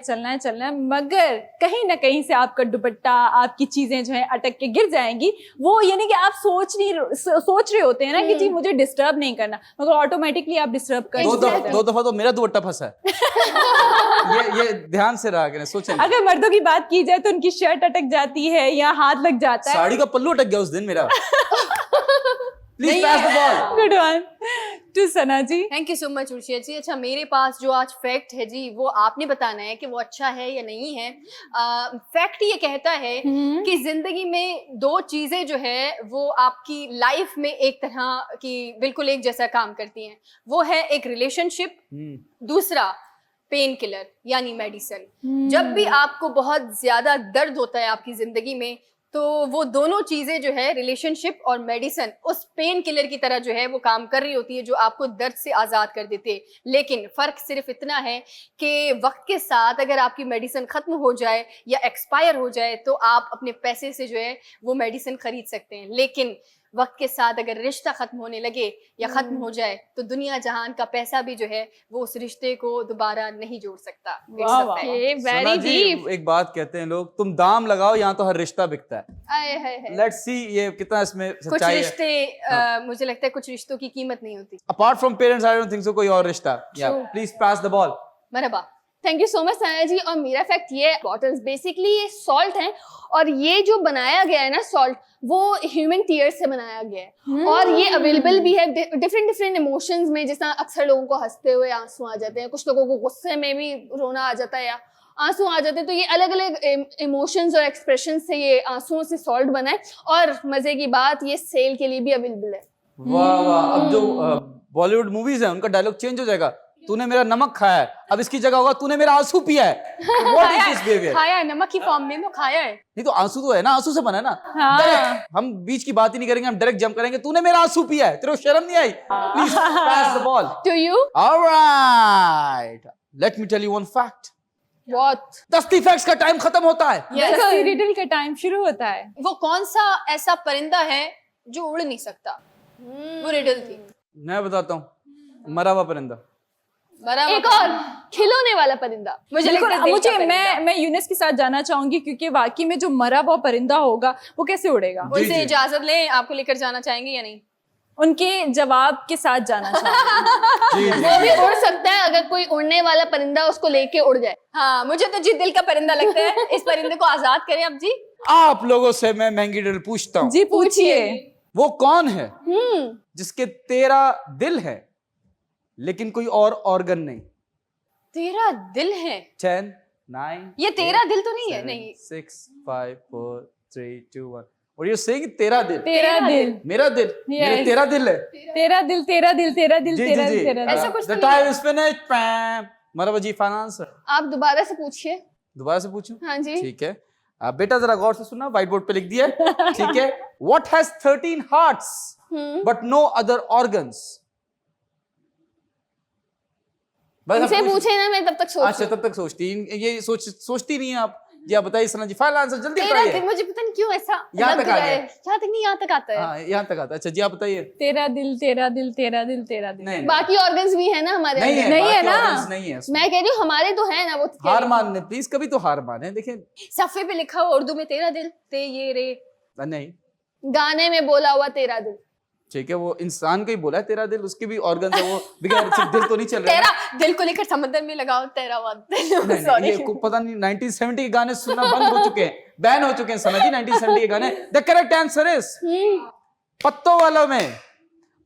मगर कहीं ना कहीं से आपका दुपट्टा, आपकी चीजें जो है अटक के गिर जाएंगी। वो यानी कि आप सोच रहे होते हैं ना कि जी मुझे डिस्टर्ब नहीं करना, मगर ऑटोमेटिकली आप डिस्टर्ब कर दो दफा तो मेरा दुपट्टा फंसा है। ये ध्यान से रहा करें, सोचें। अगर मर्दों की बात की जाए तो उनकी शर्ट अटक जाती है या हाथ लग जाता है। साड़ी का पल्लू अटक गया उस दिन मेरा। Please pass the ball. Good one to Sana ji. Thank you so much Urshia ji. अच्छा, मेरे पास जो आज फैक्ट है जी, वो आपने बताना है कि वो अच्छा है या नहीं है। फैक्ट ये कहता है कि जिंदगी में 2 चीजें जो है वो आपकी लाइफ में एक तरह की बिल्कुल एक जैसा काम करती हैं। वो है एक रिलेशनशिप, दूसरा पेन किलर यानी मेडिसिन। जब भी आपको बहुत ज्यादा दर्द होता है आपकी जिंदगी में, तो वो दोनों चीजें जो है, रिलेशनशिप और मेडिसिन, उस पेन किलर की तरह जो है वो काम कर रही होती है, जो आपको दर्द से आजाद कर देते हैं। लेकिन फर्क सिर्फ इतना है कि वक्त के साथ अगर आपकी मेडिसिन खत्म हो जाए या एक्सपायर हो जाए तो आप अपने पैसे से जो है वो मेडिसिन खरीद सकते हैं। लेकिन वक्त के साथ अगर रिश्ता खत्म होने लगे या खत्म हो जाए तो दुनिया जहान का पैसा भी जो है वो उस रिश्ते को दोबारा नहीं जोड़ सकता। Very deep. एक बात कहते हैं लोग, तुम दाम लगाओ यहाँ तो हर रिश्ता बिकता है। लेट्स सी ये कितना इसमें कुछ सच्चाई है। रिश्ते मुझे लगता है कुछ रिश्तों की कीमत नहीं होती। Apart from parents I don't think so कोई और रिश्ता। Please pass the ball. मरहबा। Thank you so much Sana ji. और मेरा फैक्ट ये, बॉटल्स बेसिकली ये सॉल्ट हैं, और ये जो बनाया गया है ना सॉल्ट, वो ह्यूमन टीयर्स से बनाया गया है। और ये अवेलेबल भी है डिफरेंट इमोशंस में। जिस तरह अक्सर लोगों को हंसते हुए आंसू आ जाते हैं, कुछ लोगों को गुस्से में भी रोना आ जाता है, आंसू आ जाते हैं, तो ये अलग अलग इमोशंस और एक्सप्रेशन से ये आंसुओं से सॉल्ट बना है। और मजे की बात, ये सेल के लिए भी अवेलेबल है। वाह वाह, अब जो बॉलीवुड मूवीज है उनका डायलॉग चेंज हो जाएगा, तूने मेरा नमक खाया है, अब इसकी जगह होगा तूने मेरा आंसू पिया है। What is this behaviour? खाया है, नमक की फॉर्म में तो खाया है। नहीं तो आंसू तो है ना, आंसू से बना है ना। हाँ। डायरेक्ट हम बीच की बात ही नहीं करेंगे, हम डायरेक्ट जंप करेंगे, तूने मेरा आंसू पिया है, तेरे को शर्म नहीं आई? Please pass the ball. To you alright, let me tell you one fact. What? दस्ती फैक्ट्स का टाइम खत्म होता है। दस्ती रिडल का टाइम शुरू होता है। वो कौन सा ऐसा परिंदा है जो उड़ नहीं सकता? वो रिडल थी। मैं बताता हूँ, मरा हुआ परिंदा। बराबर। एक और खिलौने वाला परिंदा। मुझे लगता है दिल का परिंदा। मैं यूनिस के साथ जाना चाहूंगी, क्योंकि वाकई में जो मरा हुआ परिंदा होगा वो कैसे उड़ेगा। जी, उनसे जी। इजाजत लें, आपको लेकर जाना चाहेंगे या नहीं? उनके जवाब के साथ जाना चाहूंगी। जी, जी, वो भी जी। उड़ सकता है अगर कोई उड़ने वाला परिंदा उसको लेके उड़ जाए। हाँ, मुझे तो जी दिल का परिंदा लगता है। इस परिंदे को आजाद करें अब जी। आप लोगों से मैं महंगी डिटेल पूछता हूँ, जी पूछिए। वो कौन है जिसके 13 दिल है लेकिन कोई और ऑर्गन नहीं? तेरा दिल है? 10 9 ये तेरा दिल तो नहीं है? नहीं। 6 5 4 3 2 1। और ये सेइंग तेरा दिल, तेरा दिल, मेरा दिल, मेरे Yes. 13 दिल है। तेरा दिल, तेरा दिल, तेरा दिल, जी तेरा जी दिल, जी। तेरा दिल। ऐसा कुछ तो The नहीं time है। is finished. Pam. Marhaba ji, finance. आप दोबारा से पूछिए। दोबारा से पूछूं? हाँ जी। ठीक है। बेटा जरा गौर से सुनना, व्हाइट बोर्ड पे लिख दिया है। ठीक है। What has 13 hearts but no other organs? बस इनसे अब पूछ- पूछे ना, मैं तब तक अच्छा, सोच तब तक सोचती सोचती नहीं है आप। जी आप बताइए सना जी, फाइनल आंसर जल्दी तेरा दिल, बताइए। मुझे पता नहीं क्यों ऐसा यहाँ लग तक आ रहा है। गया। यहाँ तक नहीं, यहाँ तक आता है। हाँ, यहाँ तक आता है। अच्छा जी आप बताइए। तेरा दिल, तेरा दिल, तेरा दिल, तेरा दिल। नहीं बाकी ऑर्गन्स भी है ना हमारे नहीं अंदर। है, नहीं है बाकी ना। organs नहीं है। मैं कह रही हूँ हमारे तो है ना वो। हार मानने प्लीज, कभी तो हार माने। देखिए सफ़े पे लिखा हुआ उर्दू में तेरा दिल, ते ये रे। नहीं, गाने में बोला हुआ तेरा दिल। ठीक है, वो इंसान का ही बोला है तेरा दिल, उसके भी ऑर्गन है वो, बगैर सिर्फ दिल तो नहीं चल रहा है। तेरा दिल को लेकर समंदर में लगाओ तेरा हुआ दिल। नहीं, Sorry। ये पता नहीं 1970 के गाने सुनना बंद हो चुके हैं, बैन हो चुके हैं सना जी 1970 के गाने। द करेक्ट आंसर इज पत्तों वालों में,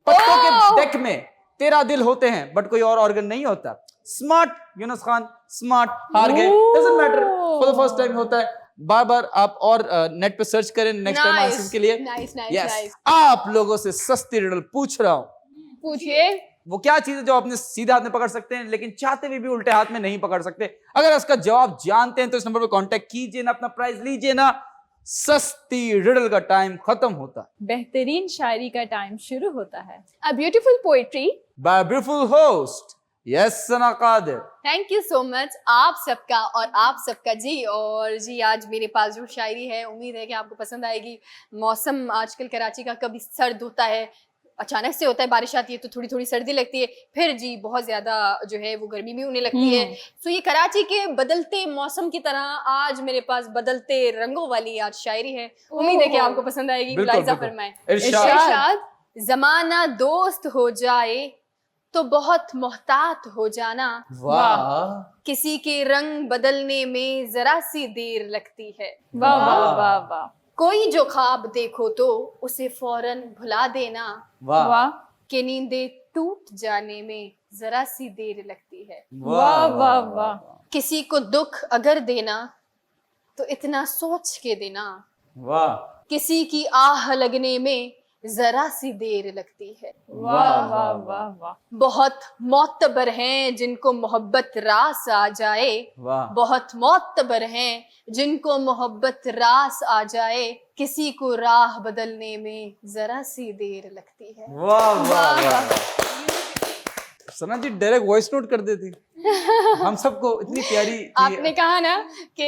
पत्तों के डेक में 13 दिल होते हैं बट कोई और ऑर्गन नहीं होता। स्मार्ट यूनुस खान, स्मार्ट, हार गए, doesn't matter, for the first time होता है। बार बार आप और नेट पे सर्च करें नेक्स्ट टाइम Nice, आंसर के लिए। nice, nice, Yes, nice। आप लोगों से सस्ती रिडल पूछ रहा हूं। पूछिए। वो क्या चीज है जो अपने सीधे हाथ में पकड़ सकते हैं लेकिन चाहते हुए भी उल्टे हाथ में नहीं पकड़ सकते? अगर इसका जवाब जानते हैं तो इस नंबर पर कांटेक्ट कीजिए ना, अपना प्राइज लीजिए ना। सस्ती रिडल का टाइम खत्म होता है। बेहतरीन शायरी का टाइम शुरू होता है। A beautiful poetry by beautiful host yes Sana Qadir. Thank you so much आप सबका और आप सबका जी। और जी आज मेरे पास जो शायरी है, उम्मीद है कि आपको पसंद आएगी। मौसम आजकल कराची का कभी सर्द होता है, अचानक से होता है, बारिश आती है तो थोड़ी थोड़ी सर्दी लगती है, फिर जी बहुत ज्यादा जो है वो गर्मी भी होने लगती है। तो ये कराची के बदलते मौसम की तरह आज मेरे पास बदलते रंगों वाली आज शायरी है। उम्मीद है कि आपको पसंद आएगी। बिल्कुल, मुलाहिजा बिल्कुल। फरमाएं। इरशाद। इरशाद। जमाना दोस्त हो जाए तो बहुत मोहतात हो जाना, वाह किसी के रंग बदलने में जरा सी देर लगती है। वाह वाह वाह वाह कोई जो ख्वाब देखो तो उसे फौरन भुला देना, वाह वाह कि नींदें टूट जाने में जरा सी देर लगती है। वाह वाह वाह। किसी को दुख अगर देना तो इतना सोच के देना, वाह किसी की आह लगने में जरा सी देर लगती है। वाह वाह वाह वाह। बहुत मोतबर हैं जिनको मोहब्बत रास आ जाए, वाह बहुत मोतबर हैं जिनको मोहब्बत रास आ जाए, किसी को राह बदलने में जरा सी देर लगती है। वाह वाह वाह। सना जी डायरेक्ट वॉइस नोट कर देती, हम सबको इतनी प्यारी आपने कहा ना कि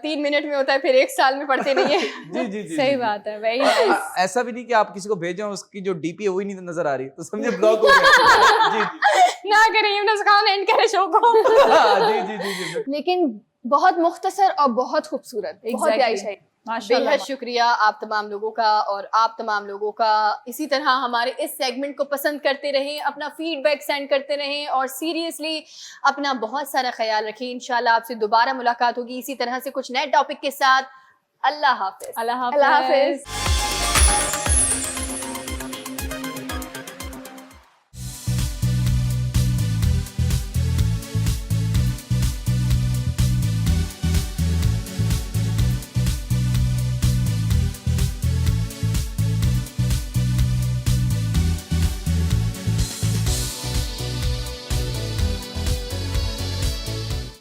3 मिनट में होता है, फिर 1 साल में पढ़ते नहीं है। जी जी जी सही जी। बात है, वेरी नाइस। ऐसा भी नहीं कि आप किसी को भेजें उसकी जो डीपी है वही नहीं नजर आ रही तो समझे ब्लॉक हो गया। जी ना करें यूनुस खान, एंड करे शो को। जी जी जी जी। लेकिन बहुत मुख्तसर और बहुत खूबसूरत, बहुत प्यारी शायरी। माशाल्लाह। बेहद शुक्रिया आप तमाम लोगों का, और आप तमाम लोगों का इसी तरह हमारे इस सेगमेंट को पसंद करते रहें, अपना फीडबैक सेंड करते रहें और सीरियसली अपना बहुत सारा ख्याल रखें। इंशाल्लाह आपसे दोबारा मुलाकात होगी इसी तरह से कुछ नए टॉपिक के साथ। अल्लाह हाफिज। अल्लाह अल्लाह हाफिज। हाफिज।